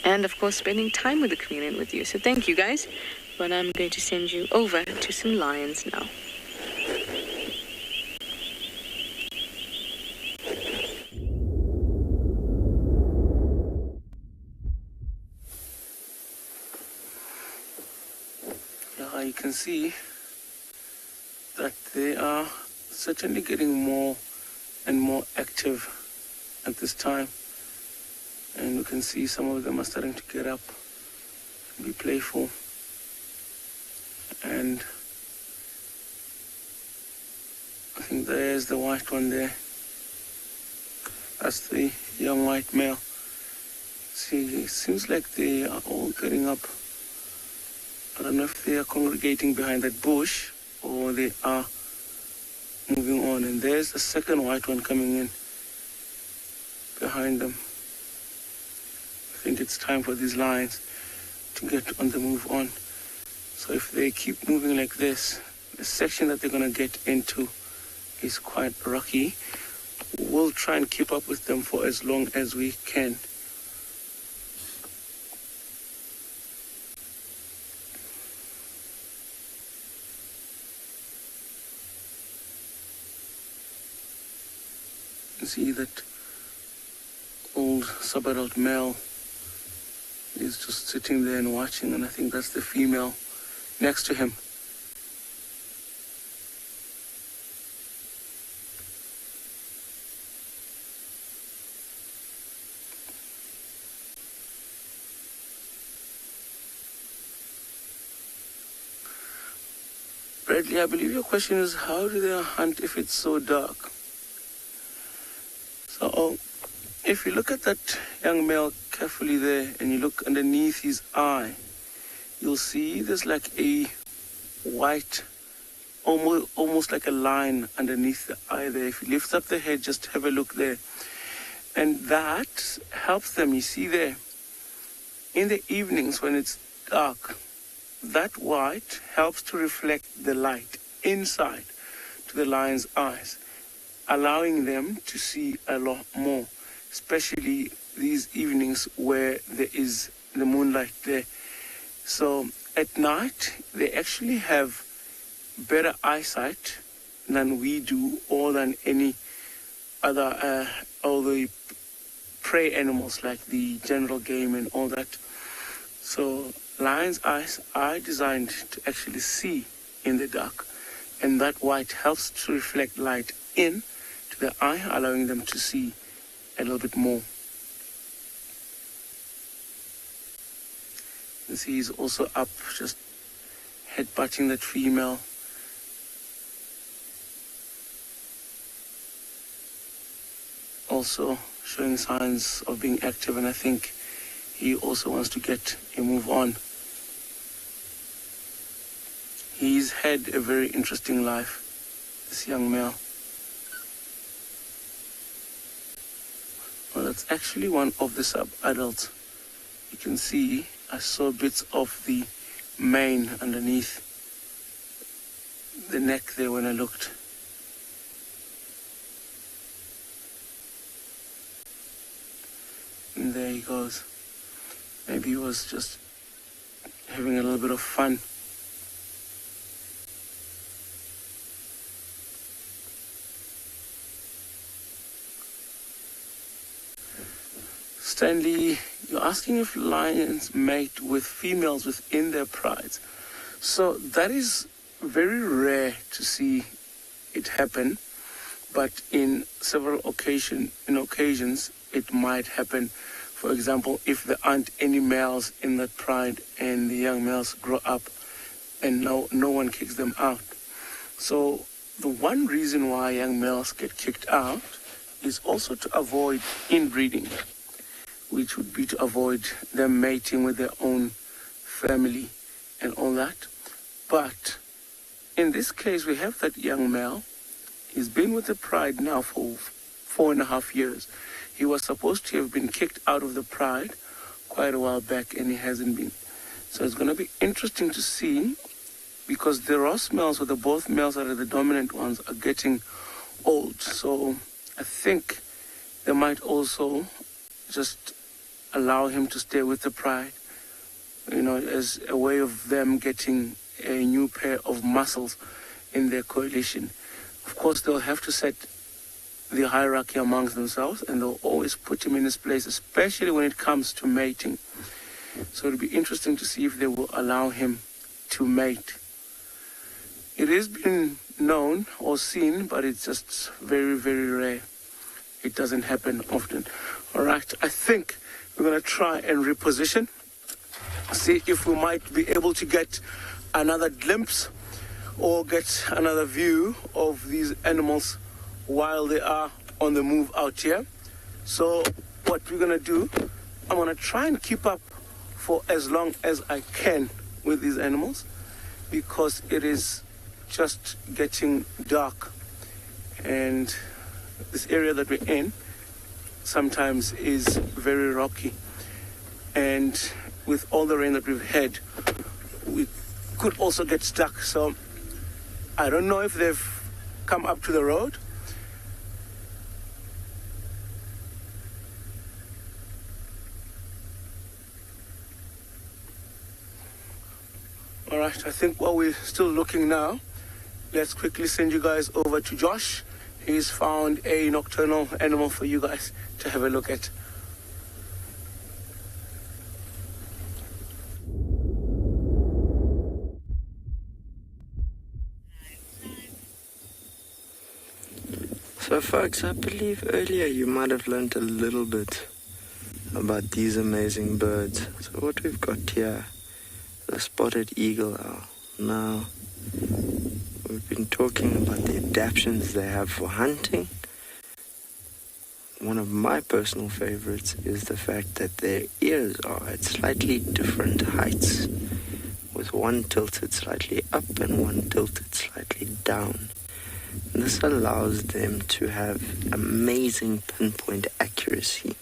and of course spending time with the chameleon with you. So thank you guys, but I'm going to send you over to some lions now. you can see that they are certainly getting more and more active at this time. And you can see some of them are starting to get up and be playful. And I think there's the white one there. That's the young white male. See, it seems like they are all getting up. I don't know if they are congregating behind that bush or they are moving on. And there's the second white one coming in behind them. I think it's time for these lions to get on the move on. So if they keep moving like this, the section that they're going to get into is quite rocky. We'll try and keep up with them for as long as we can. You see that old sub-adult male is just sitting there and watching, and I think that's the female next to him. Bradley, I believe your question is, how do they hunt if it's so dark? So, if you look at that young male carefully there, and you look underneath his eye, you'll see there's like a white, almost like a line underneath the eye there. If he lifts up the head, just have a look there. And that helps them, you see there, in the evenings when it's dark, that white helps to reflect the light inside to the lion's eyes, allowing them to see a lot more, especially these evenings where there is the moonlight there. So at night, they actually have better eyesight than we do or than any other, all the prey animals like the general game and all that. So lions' eyes are designed to actually see in the dark, and that white helps to reflect light in to the eye, allowing them to see a little bit more. You see he's also up, just headbutting that female. Also showing signs of being active, and I think he also wants to get a move on. He's had a very interesting life, this young male. Well, that's actually one of the sub-adults. You can see I saw bits of the mane underneath the neck there when I looked. And there he goes. Maybe he was just having a little bit of fun. Stanley, you're asking if lions mate with females within their prides. So that is very rare to see it happen, but in several occasions it might happen. For example, if there aren't any males in that pride and the young males grow up and no one kicks them out. So the one reason why young males get kicked out is also to avoid inbreeding, which would be to avoid them mating with their own family and all that. But in this case, we have that young male. He's been with the pride now for 4.5 years. He was supposed to have been kicked out of the pride quite a while back, and he hasn't been. So it's going to be interesting to see, because the Ross males, or the both males that are the dominant ones, are getting old. So I think they might also just allow him to stay with the pride, as a way of them getting a new pair of muscles in their coalition. Of course, they'll have to set the hierarchy amongst themselves, and they'll always put him in his place, especially when it comes to mating. So it'll be interesting to see if they will allow him to mate It has been known or seen, but it's just very, very rare. It doesn't happen often. All right, I think we're going to try and reposition, see if we might be able to get another glimpse or get another view of these animals while they are on the move out here. So what we're going to do, I'm going to try and keep up for as long as I can with these animals, because it is just getting dark, and this area that we're in sometimes is very rocky, and with all the rain that we've had, we could also get stuck. So I don't know if they've come up to the road. All right, I think while we're still looking now, let's quickly send you guys over to Josh. He's found a nocturnal animal for you guys to have a look at. So folks, I believe earlier you might have learned a little bit about these amazing birds. So what we've got here, the spotted eagle owl. Now, we've been talking about the adaptations they have for hunting. One of my personal favorites is the fact that their ears are at slightly different heights, with one tilted slightly up and one tilted slightly down. And this allows them to have amazing pinpoint accuracy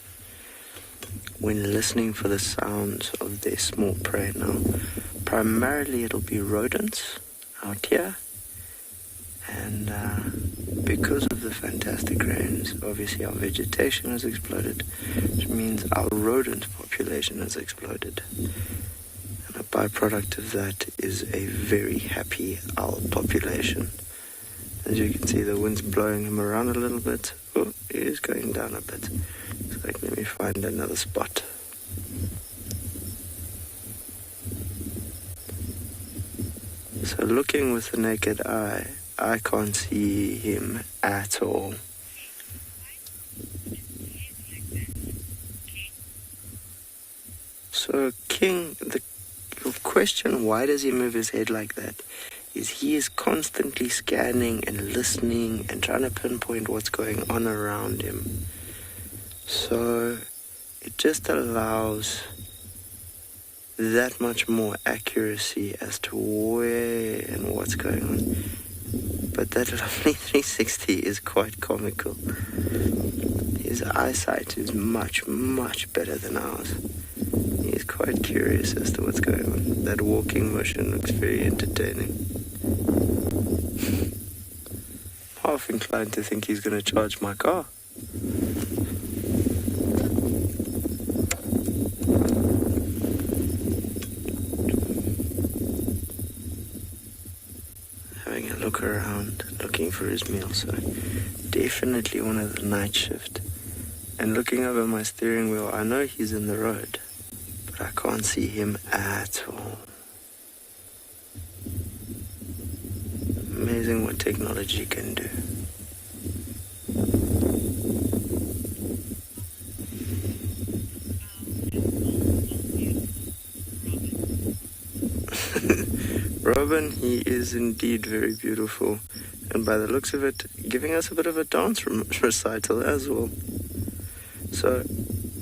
when listening for the sounds of their small prey. Now, primarily it'll be rodents out here, and because of the fantastic rains, obviously our vegetation has exploded, which means our rodent population has exploded, and a byproduct of that is a very happy owl population. As you can see, the wind's blowing him around a little bit. Oh, he is going down a bit. So let me find another spot. So looking with the naked eye, I can't see him at all. So King, the question, why does he move his head like that, is he is constantly scanning and listening and trying to pinpoint what's going on around him. So it just allows that much more accuracy as to where and what's going on. But that lovely 360 is quite comical. His eyesight is much, much better than ours. He's quite curious as to what's going on. That walking motion looks very entertaining. Half inclined to think he's going to charge my car. Having a look around, looking for his meal, so definitely one of the night shift. And looking over my steering wheel, I know he's in the road, but I can't see him at all. Amazing what technology can do. Robin, he is indeed very beautiful, and by the looks of it, giving us a bit of a dance recital as well. So,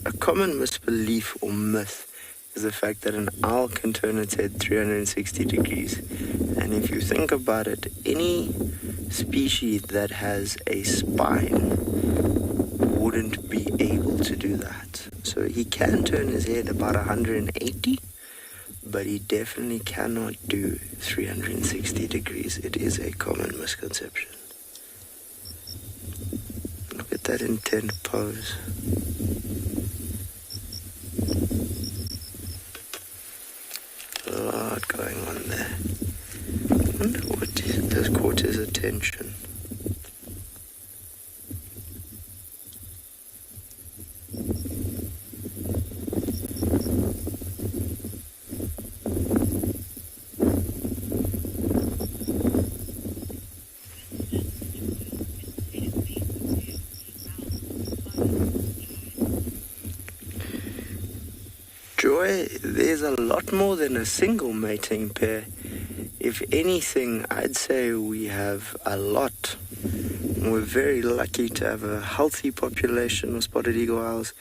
a common misbelief or myth is the fact that an owl can turn its head 360 degrees. And if you think about it, any species that has a spine wouldn't be able to do that. So he can turn his head about 180, but he definitely cannot do 360 degrees. It is a common misconception. Look at that intent pose. A lot going on there. I wonder what has caught his attention. Joy, there's a lot more than a single mating pair. If anything, I'd say we have a lot. We're very lucky to have a healthy population of spotted eagle owls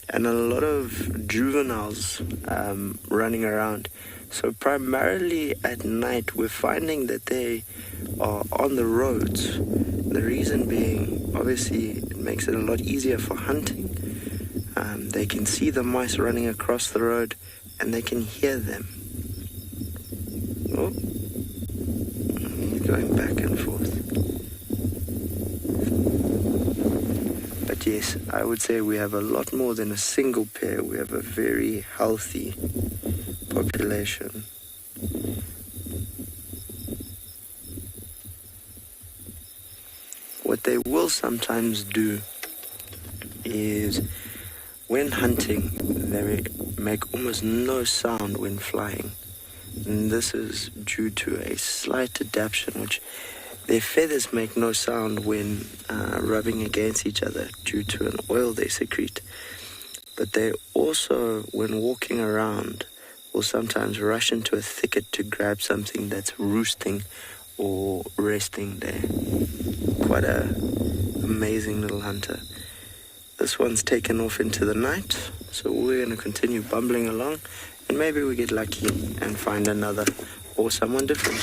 and a lot of juveniles running around. So primarily at night, we're finding that they are on the roads. The reason being, obviously, it makes it a lot easier for hunting. They can see the mice running across the road and they can hear them. Oh, he's going back and forth. But yes, I would say we have a lot more than a single pair. We have a very healthy population. What they will sometimes do is, when hunting, they make almost no sound when flying. And this is due to a slight adaptation, which their feathers make no sound when rubbing against each other due to an oil they secrete. But they also, when walking around, will sometimes rush into a thicket to grab something that's roosting or resting there. Quite a amazing little hunter. This one's taken off into the night, so we're going to continue bumbling along, and maybe we get lucky and find another or someone different.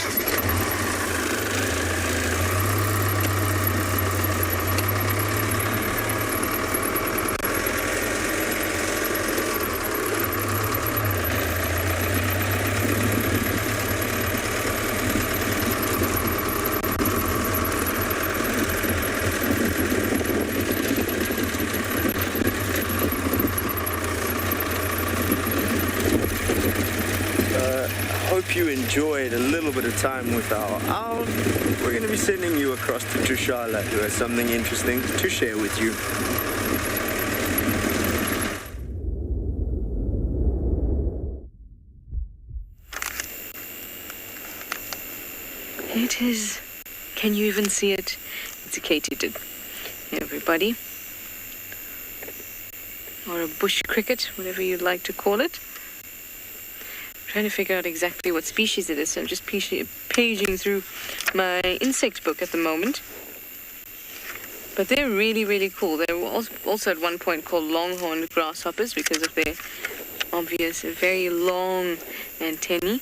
You enjoyed a little bit of time with our owl. We're going to be sending you across to Tushala, who has something interesting to share with you. It is. Can you even see it? It's a katydid, everybody. Or a bush cricket, whatever you'd like to call it. Trying to figure out exactly what species it is, so I'm just paging through my insect book at the moment. But they're really, really cool. They were also at one point called longhorned grasshoppers because of their obvious, very long antennae.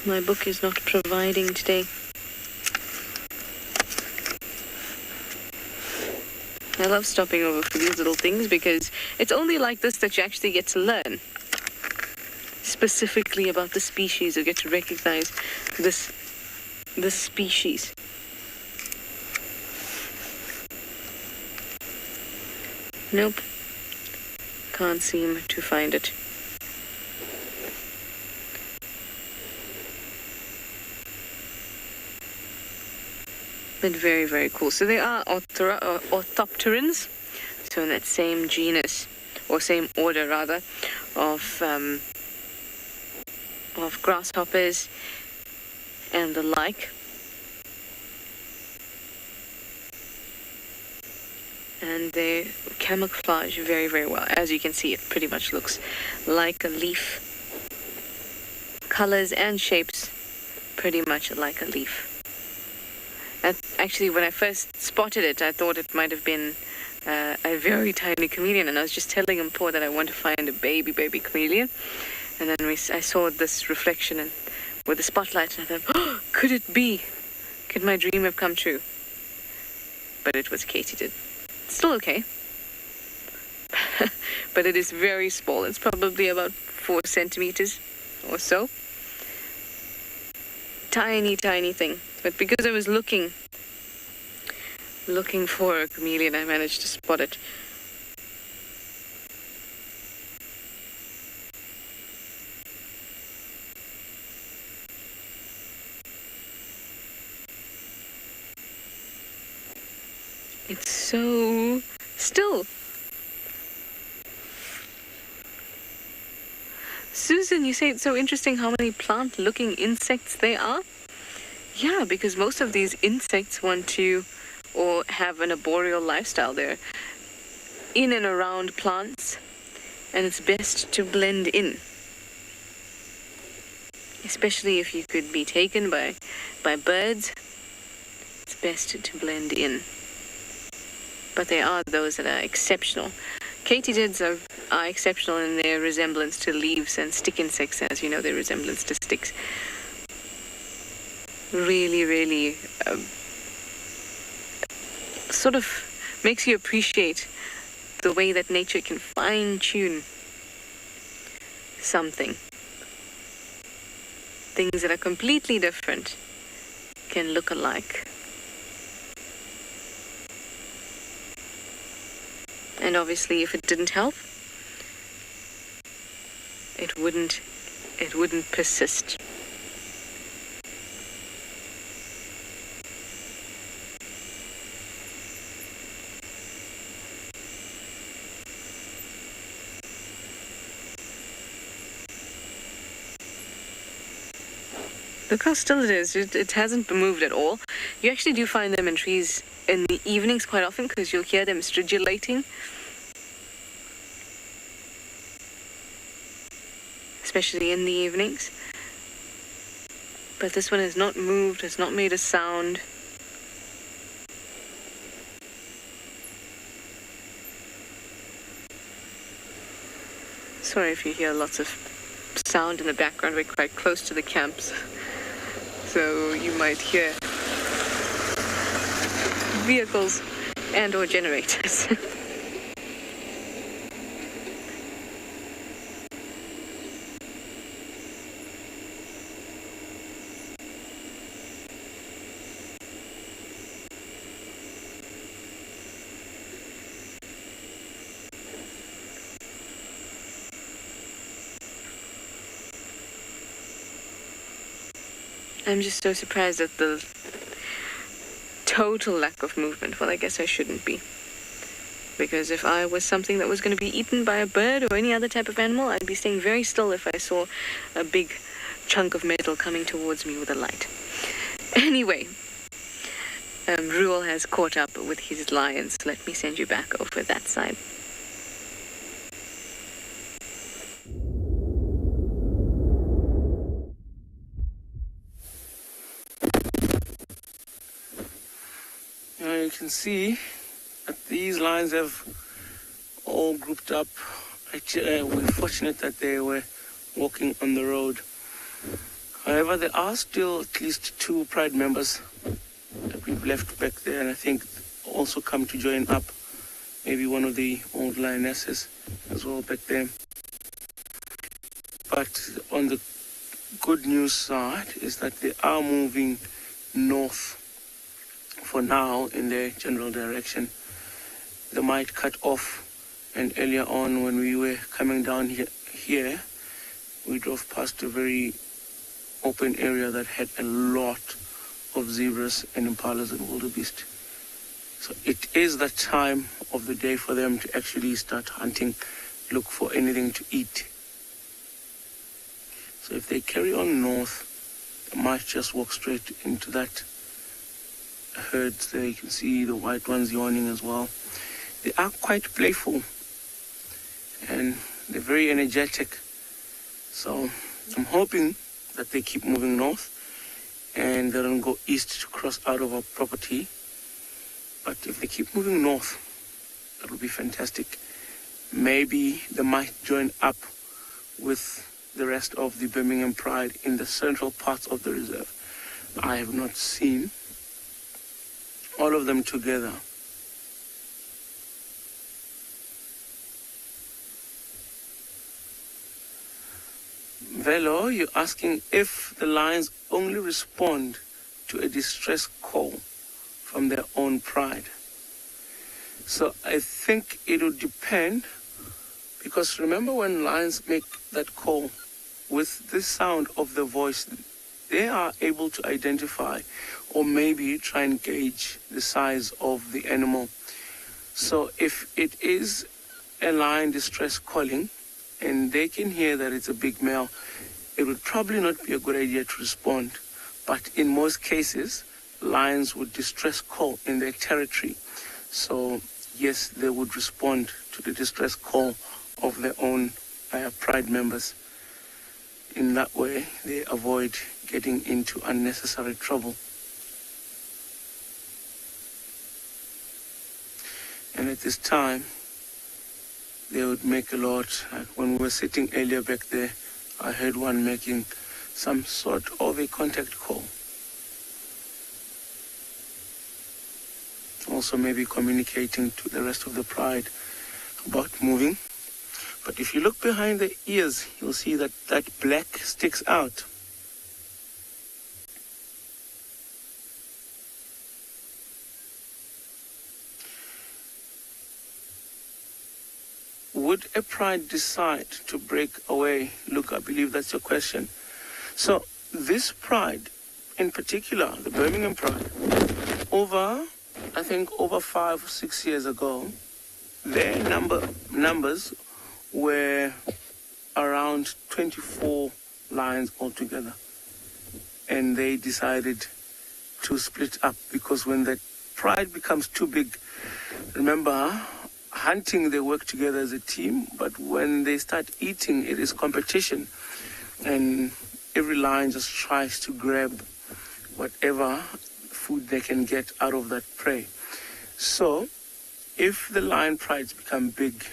My book is not providing today. I love stopping over for these little things because it's only like this that you actually get to learn specifically about the species, or get to recognize this species. Nope. Can't seem to find it. But very, very cool. So they are orthopterans, so in that same genus, or same order rather, of grasshoppers and the like. And they camouflage very, very well. As you can see, it pretty much looks like a leaf. Colors and shapes pretty much like a leaf. Actually, when I first spotted it, I thought it might have been a very tiny chameleon, and I was just telling him that I want to find a baby chameleon. And then I saw this reflection with the spotlight, and I thought, oh, could it be? Could my dream have come true? But it was katydid. Still okay. But it is very small. It's probably about 4 centimeters or so. Tiny, tiny thing. But because I was looking for a chameleon, I managed to spot it. It's so still. Susan, you say it's so interesting how many plant-looking insects there are? Yeah, because most of these insects want to or have an arboreal lifestyle. They're in and around plants, and it's best to blend in, especially if you could be taken by birds. It's best to blend in. But there are those that are exceptional. Katydids are exceptional in their resemblance to leaves and stick insects, as you know, their resemblance to sticks. Really, really sort of makes you appreciate the way that nature can fine-tune something. Things that are completely different can look alike. And obviously, if it didn't help, it wouldn't persist. Look how still it is. It hasn't moved at all. You actually do find them in trees in the evenings quite often, because you'll hear them stridulating. Especially in the evenings. But this one has not moved, has not made a sound. Sorry if you hear lots of sound in the background. We're quite close to the camps, so you might hear vehicles and or generators. I'm just so surprised at the total lack of movement. Well, I guess I shouldn't be. Because if I was something that was going to be eaten by a bird or any other type of animal, I'd be staying very still if I saw a big chunk of metal coming towards me with a light. Anyway, Ruel has caught up with his lions. Let me send you back over that side. You can see that these lions have all grouped up. We're fortunate that they were walking on the road. However, there are still at least 2 Pride members that we've left back there, and I think also come to join up. Maybe one of the old lionesses as well back there. But on the good news side is that they are moving north for now in their general direction. They might cut off, and earlier on when we were coming down here, we drove past a very open area that had a lot of zebras and impalas and wildebeest. So it is the time of the day for them to actually start hunting, look for anything to eat. So if they carry on north, they might just walk straight into that herds there. You can see the white ones yawning as well. They are quite playful and they're very energetic. So I'm hoping that they keep moving north and they don't go east to cross out of our property. But if they keep moving north, that would be fantastic. Maybe they might join up with the rest of the Birmingham Pride in the central parts of the reserve. I have not seen all of them together. Velo, you're asking if the lions only respond to a distress call from their own pride. So I think it would depend, because remember when lions make that call with the sound of the voice, they are able to identify or maybe try and gauge the size of the animal. So if it is a lion distress calling and they can hear that it's a big male, it would probably not be a good idea to respond. But in most cases, lions would distress call in their territory. So yes, they would respond to the distress call of their own pride members. In that way, they avoid getting into unnecessary trouble. And at this time, they would make a lot. Like when we were sitting earlier back there, I heard one making some sort of a contact call. Also maybe communicating to the rest of the pride about moving. But if you look behind the ears, you'll see that that black sticks out. Would a pride decide to break away? Look, I believe that's your question. So this pride in particular, the Birmingham Pride, I think over 5 or 6 years ago, their numbers were around 24 lions altogether. And they decided to split up because when the pride becomes too big, remember, hunting, they work together as a team, but when they start eating, it is competition. And every lion just tries to grab whatever food they can get out of that prey. So, if the lion prides become big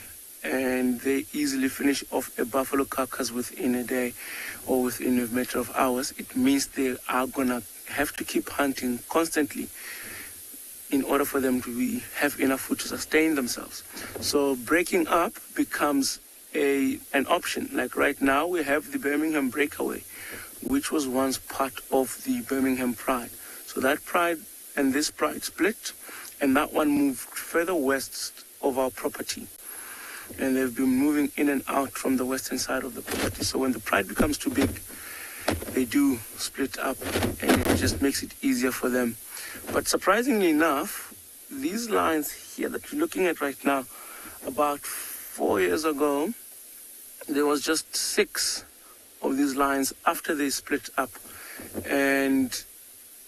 and they easily finish off a buffalo carcass within a day or within a matter of hours, it means they are gonna have to keep hunting constantly in order for them to have enough food to sustain themselves. So breaking up becomes an option. Like right now, we have the Birmingham Breakaway, which was once part of the Birmingham Pride. So that pride and this pride split, and that one moved further west of our property. And they've been moving in and out from the western side of the property. So when the pride becomes too big, they do split up, and it just makes it easier for them. But surprisingly enough, these lions here that you're looking at right now, about 4 years ago, there was just 6 of these lions after they split up. And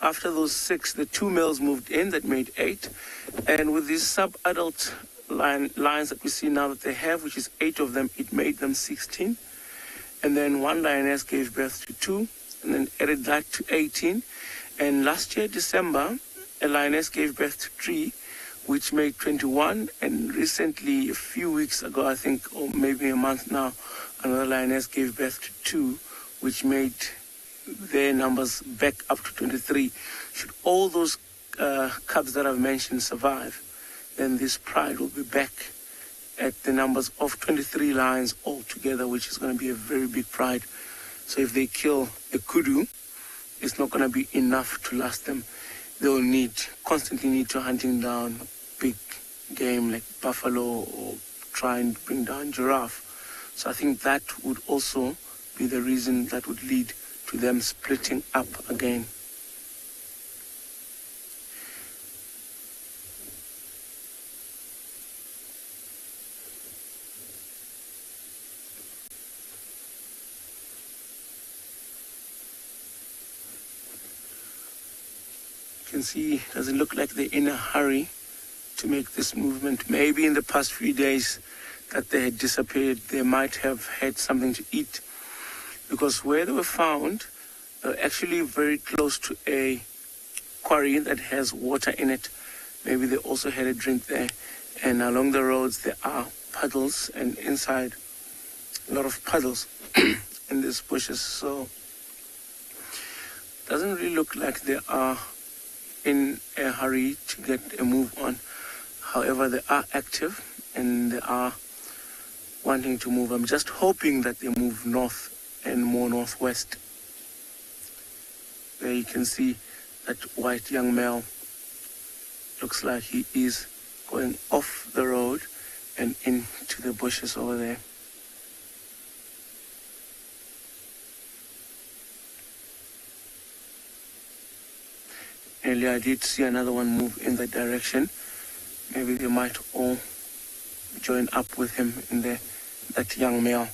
after those 6, the 2 males moved in, that made 8. And with these sub-adult lions that we see now that they have, which is 8 of them, it made them 16. And then 1 lioness gave birth to 2, and then added that to 18. And last year, December, a lioness gave birth to 3, which made 21. And recently, a few weeks ago, I think, or maybe a month now, another lioness gave birth to 2, which made their numbers back up to 23. Should all those cubs that I've mentioned survive, then this pride will be back at the numbers of 23 lions altogether, which is going to be a very big pride. So if they kill a kudu, it's not going to be enough to last them. They'll constantly need to hunting down big game like buffalo or try and bring down giraffe. So I think that would also be the reason that would lead to them splitting up again. You can see, it doesn't look like they're in a hurry to make this movement. Maybe in the past few days that they had disappeared, they might have had something to eat, because where they were found, they were actually very close to a quarry that has water in it. Maybe they also had a drink there. And along the roads there are puddles, and inside a lot of puddles in these bushes. So it doesn't really look like they are in a hurry to get a move on. However, they are active and they are wanting to move. I'm just hoping that they move north and more northwest. There you can see that white young male. Looks like he is going off the road and into the bushes over there. Earlier I did see another one move in that direction. Maybe they might all join up with him in there, that young male.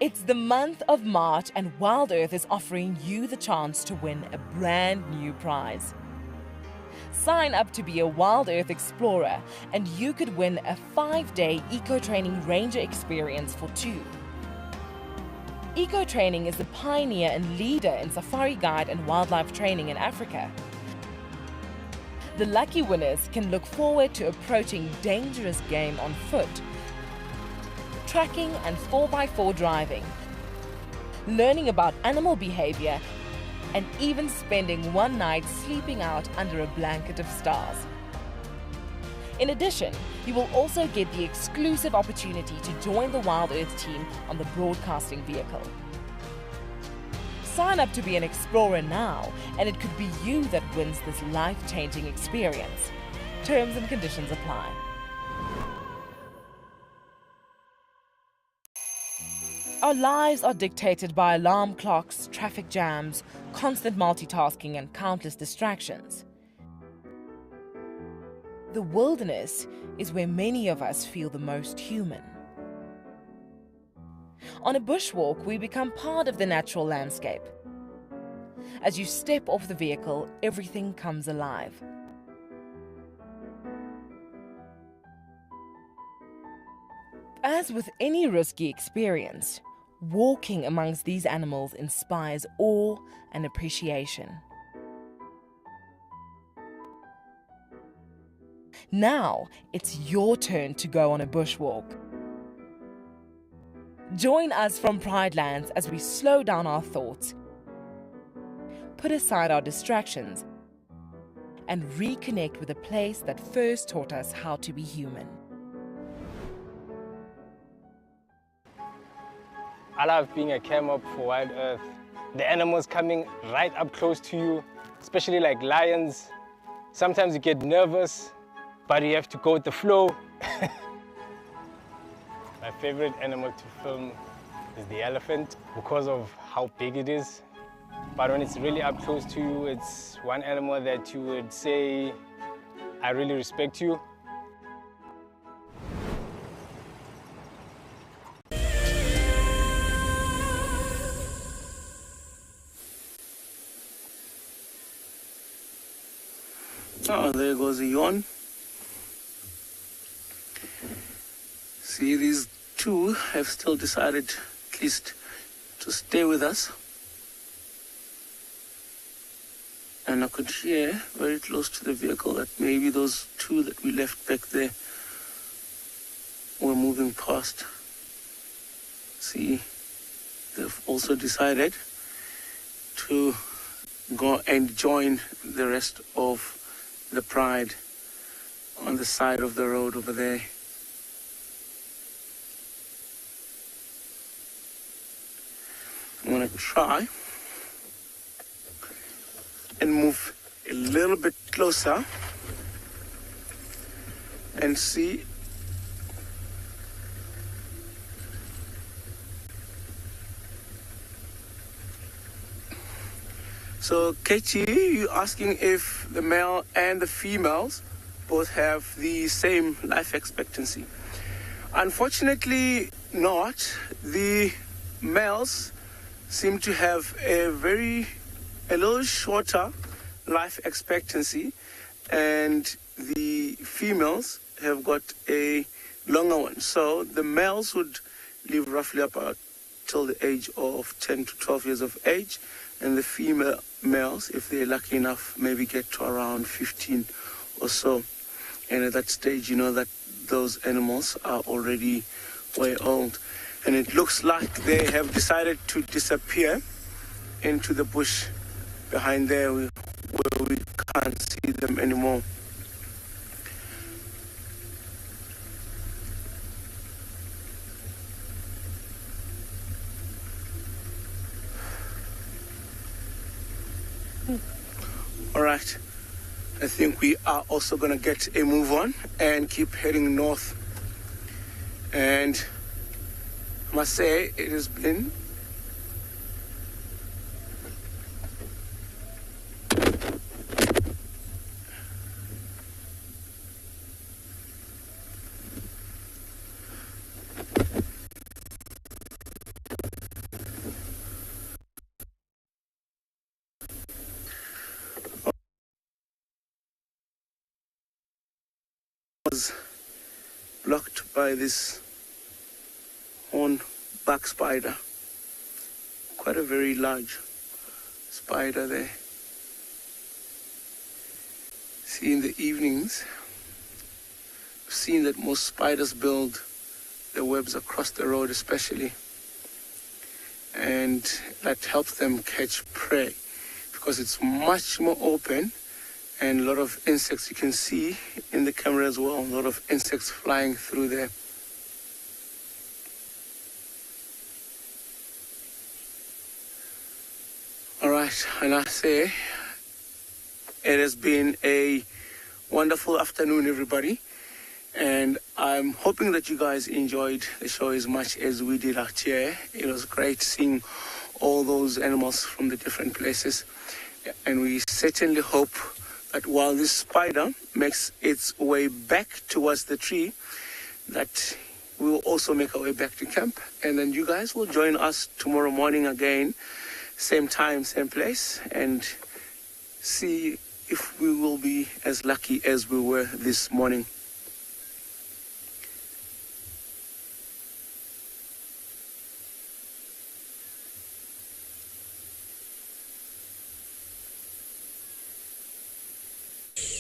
It's the month of March and WildEarth is offering you the chance to win a brand new prize. Sign up to be a WildEarth Explorer and you could win a 5-day eco-training ranger experience for 2. Eco-training is the pioneer and leader in safari guide and wildlife training in Africa. The lucky winners can look forward to approaching dangerous game on foot, tracking and 4x4 driving, learning about animal behavior, and even spending one night sleeping out under a blanket of stars. In addition, you will also get the exclusive opportunity to join the WildEarth team on the broadcasting vehicle. Sign up to be an explorer now, and it could be you that wins this life-changing experience. Terms and conditions apply. Our lives are dictated by alarm clocks, traffic jams, constant multitasking, and countless distractions. The wilderness is where many of us feel the most human. On a bushwalk, we become part of the natural landscape. As you step off the vehicle, everything comes alive. As with any risky experience, walking amongst these animals inspires awe and appreciation. Now, it's your turn to go on a bushwalk. Join us from Pride Lands as we slow down our thoughts, put aside our distractions, and reconnect with a place that first taught us how to be human. I love being a cam-up for WildEarth. The animals coming right up close to you, especially like lions. Sometimes you get nervous, but you have to go with the flow. My favorite animal to film is the elephant because of how big it is. But when it's really up close to you, it's one animal that you would say, I really respect you. Oh, there goes a yawn. See, these two have still decided at least to stay with us. And I could hear very close to the vehicle that maybe those two that we left back there were moving past. See, they've also decided to go and join the rest of the pride on the side of the road over there. I'm going to try and move a little bit closer and see So, Katie, you're asking if the male and the females both have the same life expectancy. Unfortunately, not. The males seem to have a little shorter life expectancy, and the females have got a longer one. So the males would live roughly about till the age of 10 to 12 years of age, and the female males, if they're lucky enough, maybe get to around 15 or so. And at that stage, you know that those animals are already way old. And it looks like they have decided to disappear into the bush behind there where we can't see them anymore. All right, I think we are also going to get a move on and keep heading north. And I must say, it has been was blocked by this hornback spider. Quite a very large spider there. See, in the evenings, I've seen that most spiders build their webs across the road especially, and that helps them catch prey because it's much more open and a lot of insects. You can see in the camera as well, a lot of insects flying through there. All right, and I say it has been a wonderful afternoon, everybody. And I'm hoping that you guys enjoyed the show as much as we did out here. It was great seeing all those animals from the different places. And we certainly hope that while this spider makes its way back towards the tree, that we will also make our way back to camp. And then you guys will join us tomorrow morning again, same time, same place, and see if we will be as lucky as we were this morning.